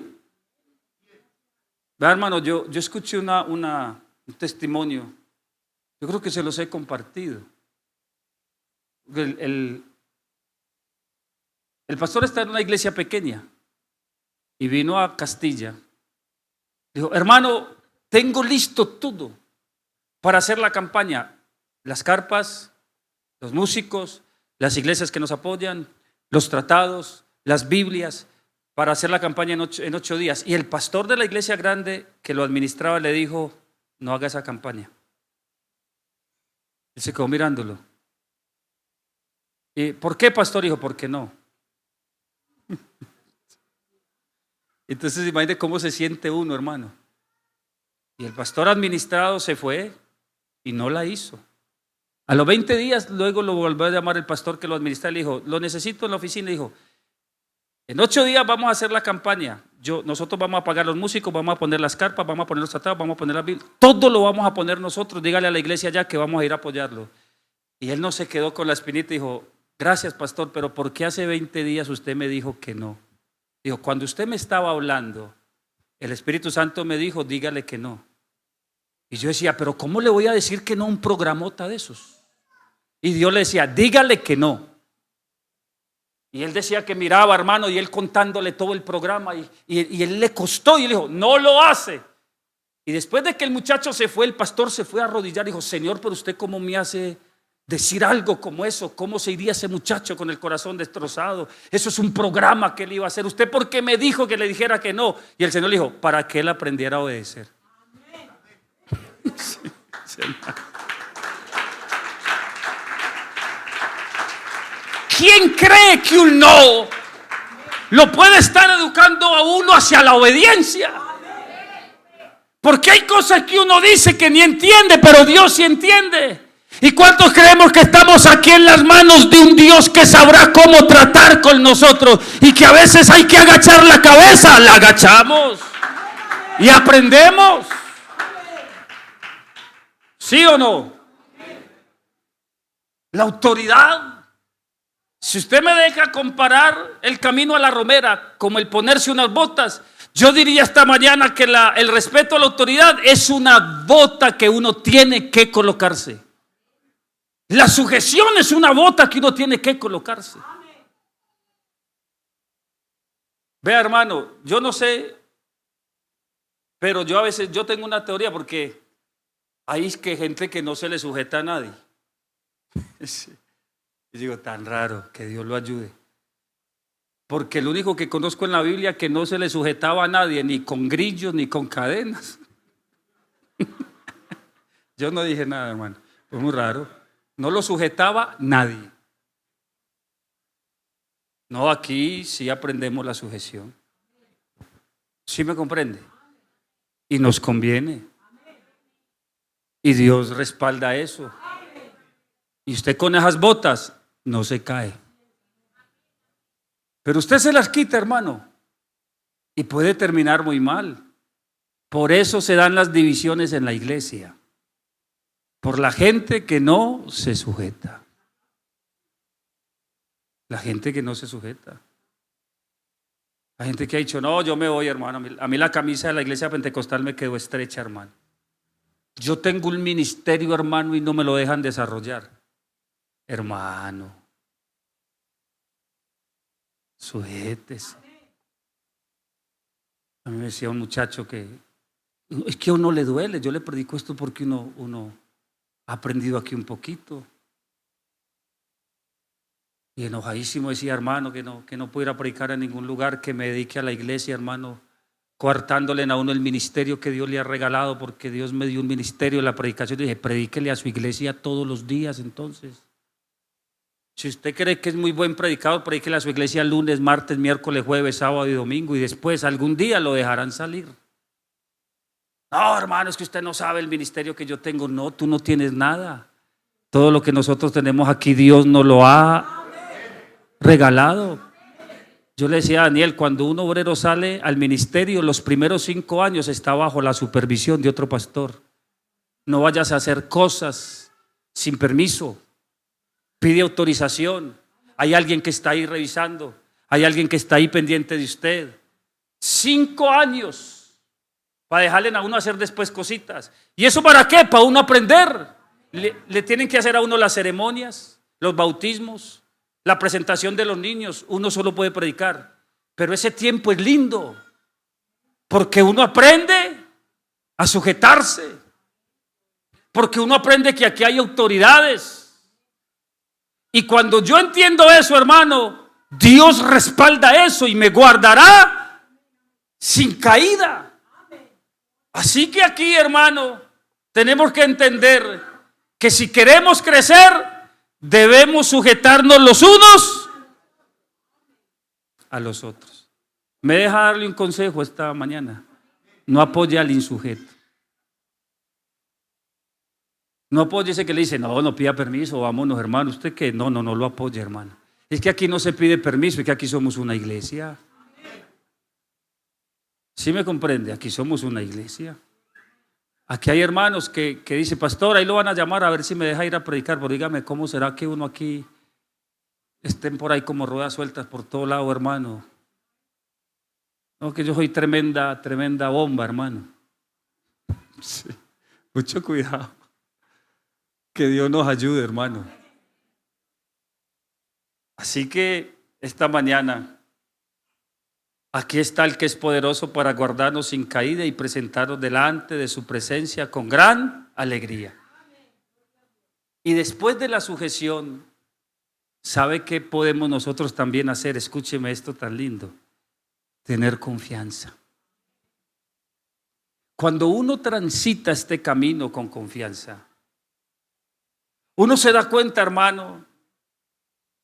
Vea, hermano, yo escuché un testimonio. Yo creo que se los he compartido. El pastor está en una iglesia pequeña y vino a Castilla. Dijo, hermano, tengo listo todo para hacer la campaña. Las carpas, los músicos, las iglesias que nos apoyan, los tratados, las Biblias, para hacer la campaña en 8 días. Y el pastor de la iglesia grande que lo administraba le dijo, no haga esa campaña. Él se quedó mirándolo. ¿Y por qué, pastor? Dijo, ¿por qué no? Entonces imagínate cómo se siente uno, hermano. Y el pastor administrado se fue y no la hizo. A los 20 días luego lo volvió a llamar el pastor que lo administraba y le dijo, lo necesito en la oficina. Y dijo, en 8 días vamos a hacer la campaña. Nosotros vamos a pagar los músicos, vamos a poner las carpas, vamos a poner los tratados, vamos a poner la Biblia. Todo lo vamos a poner nosotros. Dígale a la iglesia ya que vamos a ir a apoyarlo. Y él no se quedó con la espinita y dijo, gracias pastor, pero ¿por qué hace 20 días usted me dijo que no? Dijo, cuando usted me estaba hablando, el Espíritu Santo me dijo, dígale que no. Y yo decía, pero ¿cómo le voy a decir que no a un programota de esos? Y Dios le decía, dígale que no. Y él decía que miraba, hermano, y él contándole todo el programa, y él le costó, y él dijo, no lo hace. Y después de que el muchacho se fue, el pastor se fue a arrodillar y dijo, Señor, pero usted cómo me hace decir algo como eso. ¿Cómo se iría ese muchacho con el corazón destrozado? Eso es un programa que él iba a hacer. ¿Usted por qué me dijo que le dijera que no? Y el Señor le dijo, para que él aprendiera a obedecer. Sí, Señor. ¿Quién cree que un no lo puede estar educando a uno hacia la obediencia? Porque hay cosas que uno dice que ni entiende, pero Dios sí entiende. ¿Y cuántos creemos que estamos aquí en las manos de un Dios que sabrá cómo tratar con nosotros? Y que a veces hay que agachar la cabeza, la agachamos y aprendemos. ¿Sí o no? La autoridad. Si usted me deja comparar el camino a la romera como el ponerse unas botas, yo diría esta mañana que el respeto a la autoridad es una bota que uno tiene que colocarse. La sujeción es una bota que uno tiene que colocarse. Vea, hermano, yo no sé, pero yo a veces tengo una teoría porque hay gente que no se le sujeta a nadie. Y digo, tan raro, que Dios lo ayude. Porque el único que conozco en la Biblia que no se le sujetaba a nadie, ni con grillos, ni con cadenas. Yo no dije nada, hermano. Fue muy raro. No lo sujetaba nadie. No, aquí sí aprendemos la sujeción. ¿Sí me comprende? Y nos conviene. Y Dios respalda eso. Y usted con esas botas no se cae. Pero usted se las quita, hermano. Y puede terminar muy mal. Por eso se dan las divisiones en la iglesia. Por la gente que no se sujeta. La gente que no se sujeta. La gente que ha dicho, no, yo me voy, hermano. A mí la camisa de la iglesia pentecostal me quedó estrecha, hermano. Yo tengo un ministerio, hermano, y no me lo dejan desarrollar. Hermano, sujétese. A mí me decía un muchacho que es que a uno le duele. Yo le predico esto porque uno ha aprendido aquí un poquito. Y enojadísimo decía, hermano, que no pudiera predicar en ningún lugar, que me dedique a la iglesia, hermano, coartándole a uno el ministerio que Dios le ha regalado, porque Dios me dio un ministerio de la predicación. Y dije, predíquele a su iglesia todos los días, entonces. Si usted cree que es muy buen predicador, predíquele a su iglesia lunes, martes, miércoles, jueves, sábado y domingo, y después algún día lo dejarán salir. No, hermano, es que usted no sabe el ministerio que yo tengo. No, tú no tienes nada. Todo lo que nosotros tenemos aquí, Dios nos lo ha regalado. Yo le decía a Daniel, cuando un obrero sale al ministerio, los primeros 5 años está bajo la supervisión de otro pastor. No vayas a hacer cosas sin permiso. Pide autorización. Hay alguien que está ahí revisando. Hay alguien que está ahí pendiente de usted. 5 años para dejarle a uno hacer después cositas. ¿Y eso para qué? Para uno aprender. Le tienen que hacer a uno las ceremonias, los bautismos, la presentación de los niños. Uno solo puede predicar. Pero ese tiempo es lindo. Porque uno aprende a sujetarse. Porque uno aprende que aquí hay autoridades. Y cuando yo entiendo eso, hermano, Dios respalda eso y me guardará sin caída. Así que aquí, hermano, tenemos que entender que si queremos crecer, debemos sujetarnos los unos a los otros. Me deja darle un consejo esta mañana. No apoye al insujeto. No apoye ese que le dice, no pida permiso, vámonos, hermano. ¿Usted qué? No lo apoye, hermano. Es que aquí no se pide permiso, es que aquí somos una iglesia. ¿Sí me comprende? Aquí somos una iglesia. Aquí hay hermanos que dicen, pastor, ahí lo van a llamar a ver si me deja ir a predicar. Pero dígame, ¿cómo será que uno aquí estén por ahí como ruedas sueltas por todo lado, hermano? No, que yo soy tremenda bomba, hermano. Sí, mucho cuidado. Que Dios nos ayude, hermano. Así que esta mañana, aquí está el que es poderoso para guardarnos sin caída y presentarnos delante de su presencia con gran alegría. Y después de la sujeción, ¿sabe qué podemos nosotros también hacer? Escúcheme esto tan lindo. Tener confianza. Cuando uno transita este camino con confianza, uno se da cuenta, hermano,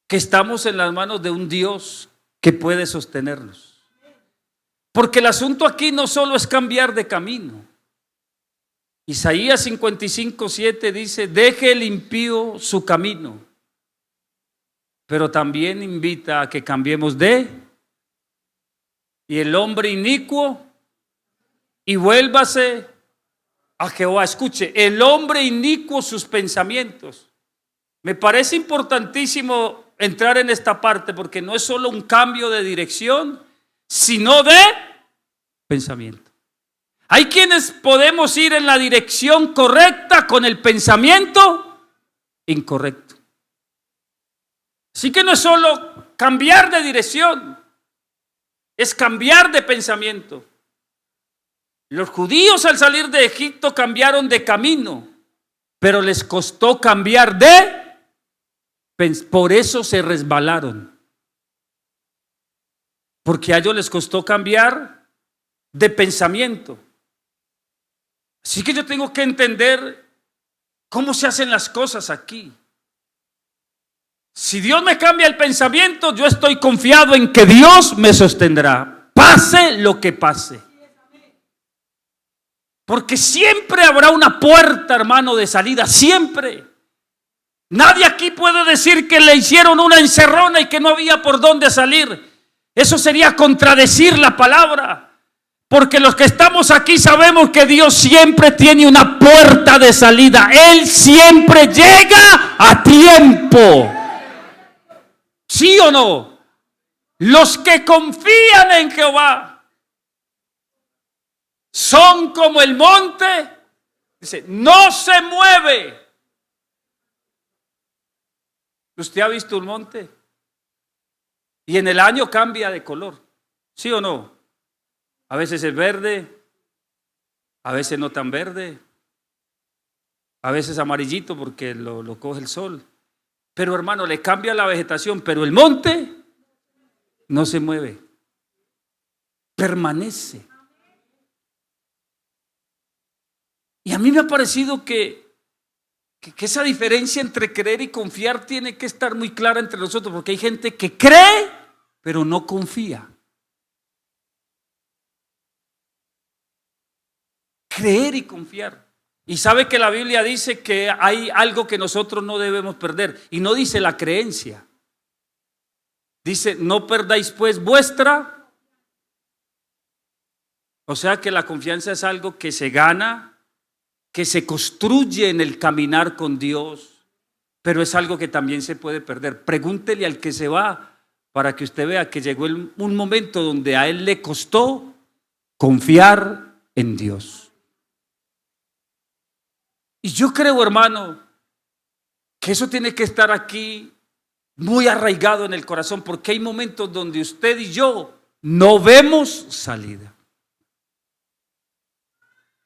que estamos en las manos de un Dios que puede sostenernos. Porque el asunto aquí no solo es cambiar de camino. Isaías 55:7 dice, deje el impío su camino, pero también invita a que cambiemos y el hombre inicuo y vuélvase a Jehová. Escuche, el hombre inicuo sus pensamientos. Me parece importantísimo entrar en esta parte porque no es solo un cambio de dirección, sino de pensamiento. Hay quienes podemos ir en la dirección correcta con el pensamiento incorrecto. Así que no es solo cambiar de dirección, es cambiar de pensamiento. Los judíos al salir de Egipto cambiaron de camino, pero les costó cambiar por eso se resbalaron. Porque a ellos les costó cambiar de pensamiento. Así que yo tengo que entender ¿Cómo se hacen las cosas aquí? Si Dios me cambia el pensamiento, yo estoy confiado en que Dios me sostendrá, pase lo que pase. Porque siempre habrá una puerta, hermano, de salida, siempre. Nadie aquí puede decir que le hicieron una encerrona y que no había por dónde salir. Eso sería contradecir la palabra. Porque los que estamos aquí sabemos que Dios siempre tiene una puerta de salida. Él siempre llega a tiempo. ¿Sí o no? Los que confían en Jehová son como el monte, dice, no se mueve. ¿Usted ha visto un monte? Y en el año cambia de color, ¿sí o no? A veces es verde, a veces no tan verde, a veces amarillito porque lo coge el sol. Pero hermano, le cambia la vegetación, pero el monte no se mueve, permanece. Y a mí me ha parecido que esa diferencia entre creer y confiar tiene que estar muy clara entre nosotros, porque hay gente que cree, pero no confía. Creer y confiar. Y sabe que la Biblia dice que hay algo que nosotros no debemos perder, y no dice la creencia. Dice, no perdáis pues vuestra. O sea que la confianza es algo que se gana, que se construye en el caminar con Dios, pero es algo que también se puede perder. Pregúntele al que se va para que usted vea que llegó un momento donde a él le costó confiar en Dios. Y yo creo, hermano, que eso tiene que estar aquí muy arraigado en el corazón, porque hay momentos donde usted y yo no vemos salida.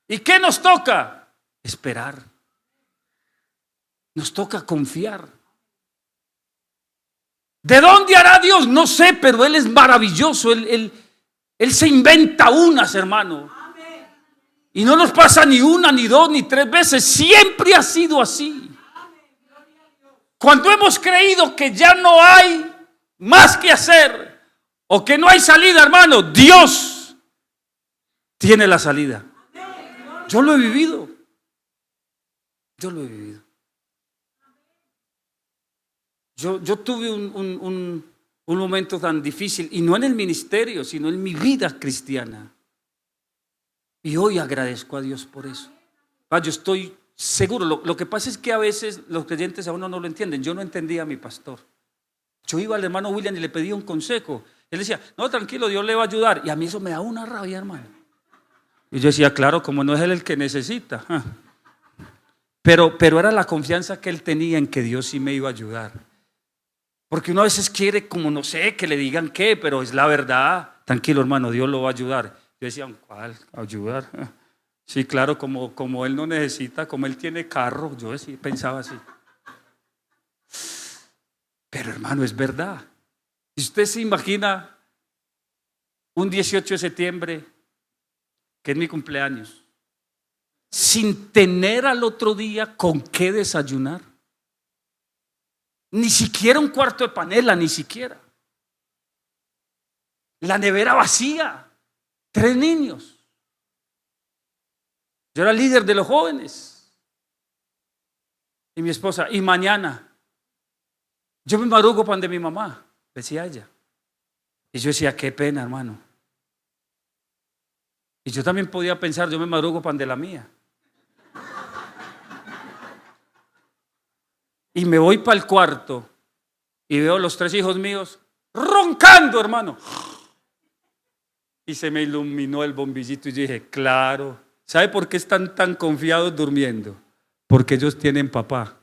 ¿Y qué nos toca? Esperar. Nos toca confiar. ¿De dónde hará Dios? No sé, pero Él es maravilloso. Él se inventa unas, hermano. Y no nos pasa ni una, ni dos, ni tres veces. Siempre ha sido así. Cuando hemos creído que ya no hay más que hacer o que no hay salida, hermano, Dios tiene la salida. Yo lo he vivido. Yo lo he vivido. Yo tuve un momento tan difícil, y no en el ministerio, sino en mi vida cristiana. Y hoy agradezco a Dios por eso. Yo estoy seguro. Lo que pasa es que a veces los creyentes a uno no lo entienden. Yo no entendía a mi pastor. Yo iba al hermano William y le pedía un consejo. Él decía, no, tranquilo, Dios le va a ayudar. Y a mí eso me da una rabia, hermano. Y yo decía, claro, como no es él el que necesita. Pero era la confianza que él tenía en que Dios sí me iba a ayudar. Porque uno a veces quiere, como no sé, que le digan qué, pero es la verdad. Tranquilo, hermano, Dios lo va a ayudar. Yo decía, ¿cuál? ¿Ayudar? Sí, claro, como él no necesita, como él tiene carro, yo pensaba así. Pero hermano, es verdad. Si usted se imagina un 18 de septiembre, que es mi cumpleaños, sin tener al otro día con qué desayunar, ni siquiera un cuarto de panela, ni siquiera. La nevera vacía, 3 niños. Yo era líder de los jóvenes. Y mi esposa, y mañana yo me madrugo pan de mi mamá, decía ella. Y yo decía, qué pena, hermano. Y yo también podía pensar, yo me madrugo pan de la mía. Y me voy para el cuarto y veo los 3 hijos míos roncando, hermano. Y se me iluminó el bombillito y yo dije, claro. ¿Sabe por qué están tan confiados durmiendo? Porque ellos tienen papá.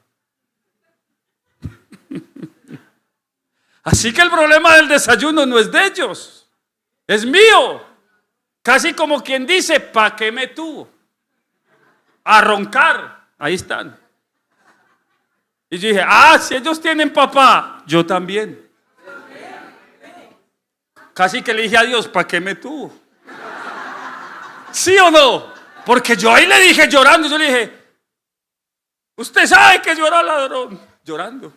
Así que el problema del desayuno no es de ellos, es mío. Casi como quien dice, ¿pa' qué me tuvo? A roncar. Ahí están. Y yo dije, si ellos tienen papá, yo también. Casi que le dije a Dios, ¿para qué me tuvo? ¿Sí o no? Porque yo ahí le dije llorando, yo le dije, Usted sabe que yo era ladrón, llorando.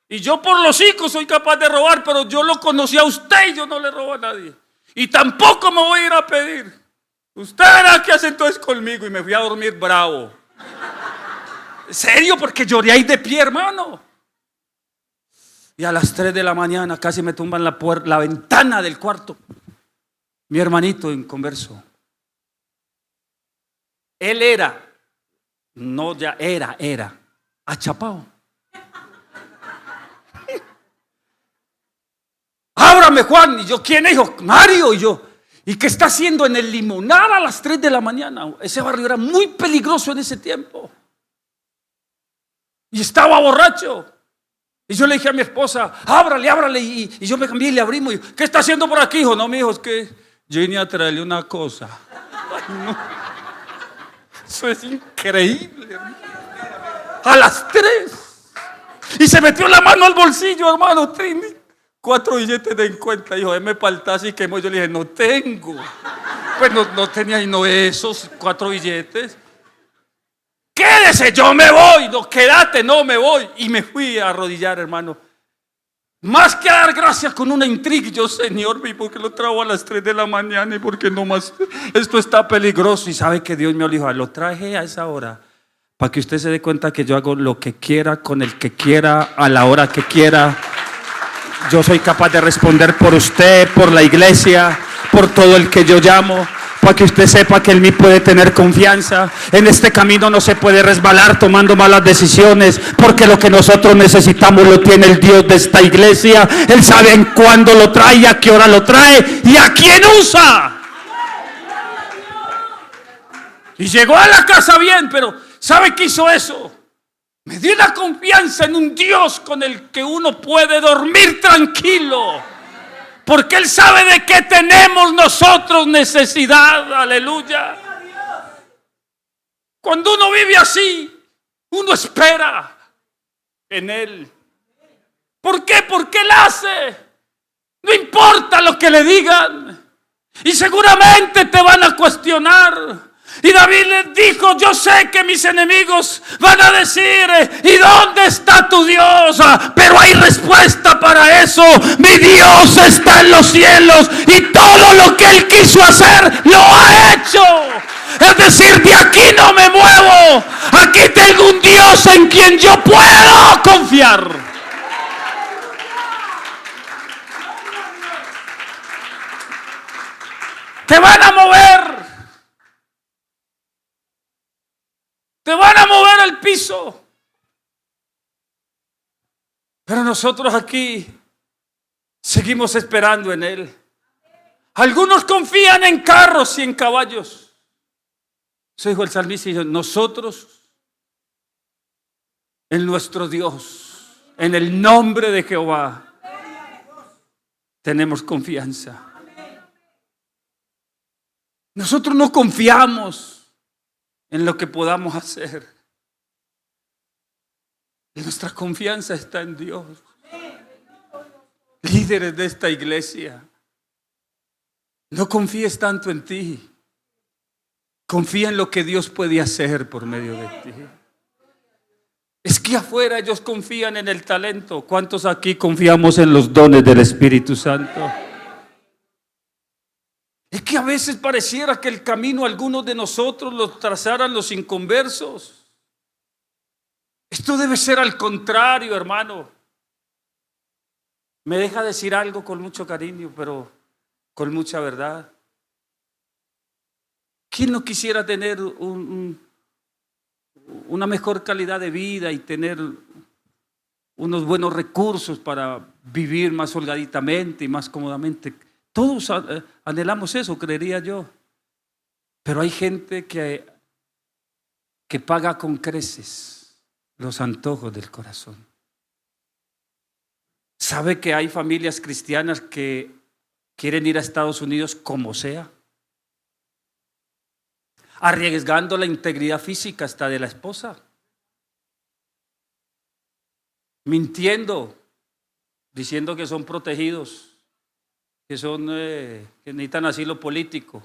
Y yo por los hijos soy capaz de robar, pero yo lo conocí a usted y yo no le robo a nadie. Y tampoco me voy a ir a pedir. Usted verá qué hace entonces conmigo. Y me fui a dormir bravo. ¿En serio? Porque lloré ahí de pie, hermano. Y a las 3 de la mañana casi me tumban la ventana del cuarto. Mi hermanito inconverso. Él era, no ya era, achapado. Ábrame, Juan. Y yo, ¿quién es? Dijo, Mario. Y yo, ¿y qué está haciendo en el Limonar a las 3 de la mañana? Ese barrio era muy peligroso en ese tiempo. Y estaba borracho. Y yo le dije a mi esposa, ábrale. Y yo me cambié y le abrimos. Y, ¿qué está haciendo por aquí, hijo? No, mi hijo, es que yo vine a traerle una cosa. Ay, no. Eso es increíble. A las 3. Y se metió la mano al bolsillo, hermano. 4 billetes de 50. Dijo, me paltas y quemó. Yo le dije, no tengo. Pues no tenía y no esos 4 billetes. Quédese, yo me voy. No, quédate, no me voy. Y me fui a arrodillar, hermano. Más que dar gracias con una intriga. Yo, Señor, ¿por qué lo trajo a las 3 de la mañana? ¿Y por qué no más? Esto está peligroso. Y sabe que Dios me dijo, lo traje a esa hora para que usted se dé cuenta que yo hago lo que quiera, con el que quiera, a la hora que quiera. Yo soy capaz de responder por usted, por la iglesia, por todo el que yo llamo, para que usted sepa que en mí puede tener confianza. En este camino no se puede resbalar tomando malas decisiones, porque lo que nosotros necesitamos lo tiene el Dios de esta iglesia. Él sabe en cuándo lo trae, a qué hora lo trae y a quién usa. Y llegó a la casa bien, pero ¿sabe qué hizo eso? Me dio la confianza en un Dios con el que uno puede dormir tranquilo. Porque Él sabe de qué tenemos nosotros necesidad. Aleluya. Cuando uno vive así, uno espera en Él. ¿Por qué? Porque Él hace. No importa lo que le digan. Y seguramente te van a cuestionar. Y David les dijo, yo sé que mis enemigos van a decir, ¿y dónde está tu Dios? Pero hay respuesta para eso. Mi Dios está en los cielos y todo lo que Él quiso hacer, lo ha hecho. Es decir, de aquí no me muevo. Aquí tengo un Dios en quien yo puedo confiar. Te van a mover. Te van a mover el piso. Pero nosotros aquí seguimos esperando en Él. Algunos confían en carros y en caballos. Eso dijo el salmista. Y nosotros, en nuestro Dios, en el nombre de Jehová, tenemos confianza. Nosotros no confiamos en lo que podamos hacer. Y nuestra confianza está en Dios. Líderes de esta iglesia, no confíes tanto en ti. Confía en lo que Dios puede hacer por medio de ti. Es que afuera ellos confían en el talento. ¿Cuántos aquí confiamos en los dones del Espíritu Santo? Es que a veces pareciera que el camino algunos de nosotros lo trazaran los inconversos. Esto debe ser al contrario, hermano. Me deja decir algo con mucho cariño, pero con mucha verdad. ¿Quién no quisiera tener una mejor calidad de vida y tener unos buenos recursos para vivir más holgaditamente y más cómodamente? Todos anhelamos eso, creería yo. Pero hay gente que paga con creces los antojos del corazón. ¿Sabe que hay familias cristianas que quieren ir a Estados Unidos como sea? Arriesgando la integridad física hasta de la esposa. Mintiendo, diciendo que son protegidos. Que necesitan asilo político.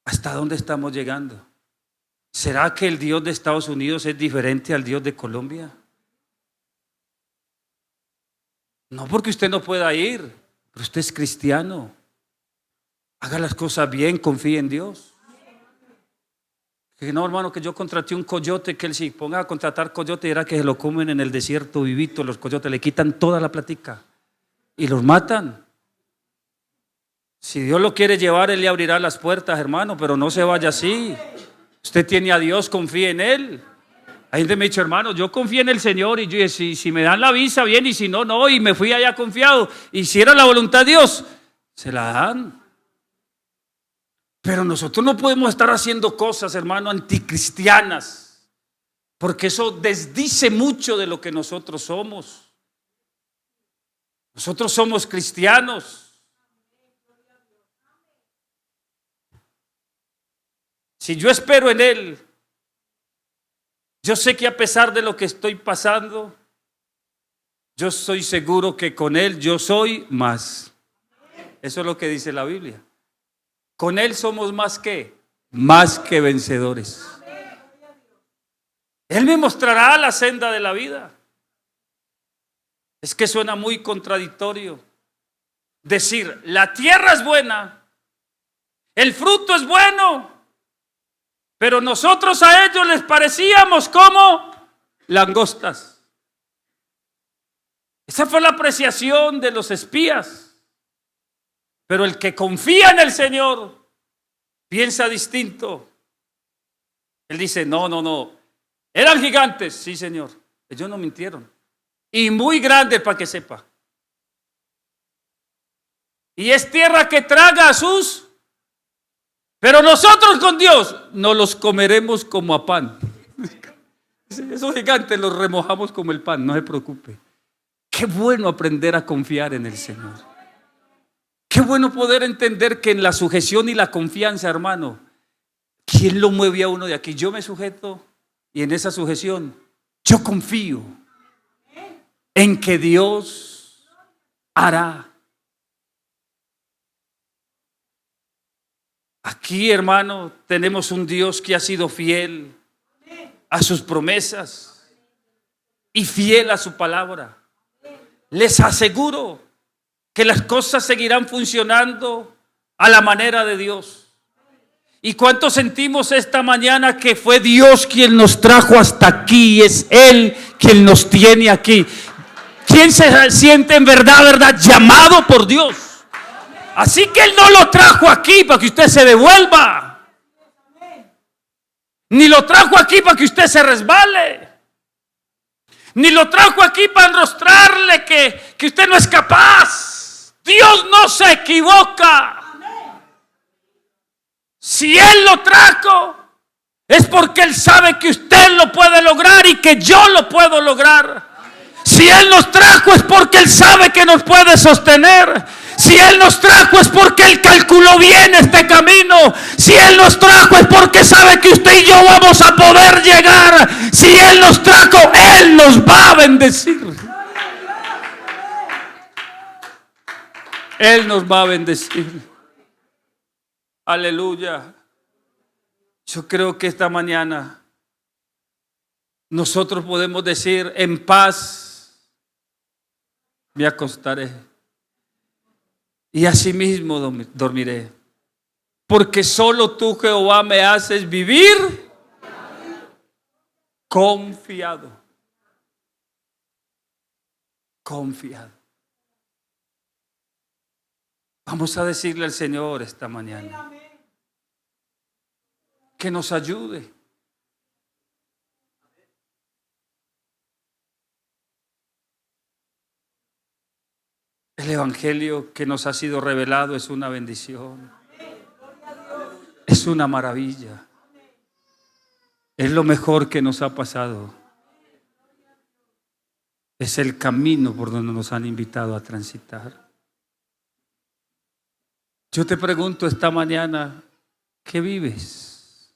¿Hasta dónde estamos llegando? ¿Será que el Dios de Estados Unidos es diferente al Dios de Colombia? No porque usted no pueda ir, pero usted es cristiano. Haga las cosas bien, confíe en Dios. Que no, hermano, que yo contraté un coyote, que él si ponga a contratar coyote era que se lo comen en el desierto vivito, los coyotes le quitan toda la platica y los matan. Si Dios lo quiere llevar, Él le abrirá las puertas, hermano, pero no se vaya así. Usted tiene a Dios, confíe en Él. Hay gente que me ha dicho, hermano, yo confío en el Señor y yo dije, si me dan la visa, bien, y si no, no, y me fui allá confiado. Y si era la voluntad de Dios, se la dan. Pero nosotros no podemos estar haciendo cosas, hermano, anticristianas, porque eso desdice mucho de lo que nosotros somos. Nosotros somos cristianos. Si yo espero en Él, yo sé que a pesar de lo que estoy pasando, yo estoy seguro que con Él yo soy más. Eso es lo que dice la Biblia. Con Él somos más que vencedores. Él me mostrará la senda de la vida. Es que suena muy contradictorio decir, la tierra es buena, el fruto es bueno, pero nosotros a ellos les parecíamos como langostas. Esa fue la apreciación de los espías. Pero el que confía en el Señor piensa distinto. Él dice, no. ¿Eran gigantes? Sí, Señor. Ellos no mintieron. Y muy grandes, para que sepa. Y es tierra que traga a sus. Pero nosotros con Dios no los comeremos como a pan. Esos gigantes los remojamos como el pan, no se preocupe. Qué bueno aprender a confiar en el Señor. Qué bueno poder entender que en la sujeción y la confianza, hermano, ¿quién lo mueve a uno de aquí? Yo me sujeto y en esa sujeción yo confío en que Dios hará. Aquí, hermano, tenemos un Dios que ha sido fiel a sus promesas y fiel a su palabra. Les aseguro que las cosas seguirán funcionando a la manera de Dios. ¿Y cuánto sentimos esta mañana que fue Dios quien nos trajo hasta aquí? Es Él quien nos tiene aquí. ¿Quién se siente en verdad, llamado por Dios? Así que Él no lo trajo aquí para que usted se devuelva, ni lo trajo aquí para que usted se resbale, ni lo trajo aquí para enrostrarle que usted no es capaz. Dios no se equivoca. Si Él lo trajo, es porque Él sabe que usted lo puede lograr y que yo lo puedo lograr. Si Él nos trajo es porque Él sabe que nos puede sostener. Si Él nos trajo es porque Él calculó bien este camino. Si Él nos trajo es porque sabe que usted y yo vamos a poder llegar. Si Él nos trajo, Él nos va a bendecir. Él nos va a bendecir. Aleluya. Yo creo que esta mañana nosotros podemos decir, en paz me acostaré y asimismo dormiré, porque solo tú, Jehová, me haces vivir confiado. Confiado. Vamos a decirle al Señor esta mañana que nos ayude. El evangelio que nos ha sido revelado es una bendición. Es una maravilla. Es lo mejor que nos ha pasado. Es el camino por donde nos han invitado a transitar. Yo te pregunto esta mañana, ¿qué vives?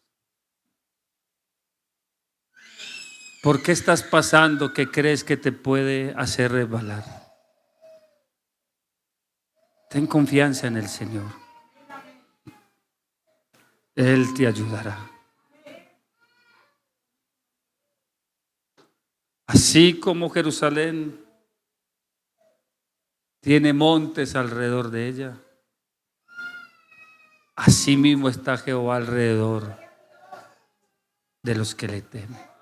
¿Por qué estás pasando que crees que te puede hacer resbalar? Ten confianza en el Señor. Él te ayudará. Así como Jerusalén tiene montes alrededor de ella, así mismo está Jehová alrededor de los que le temen.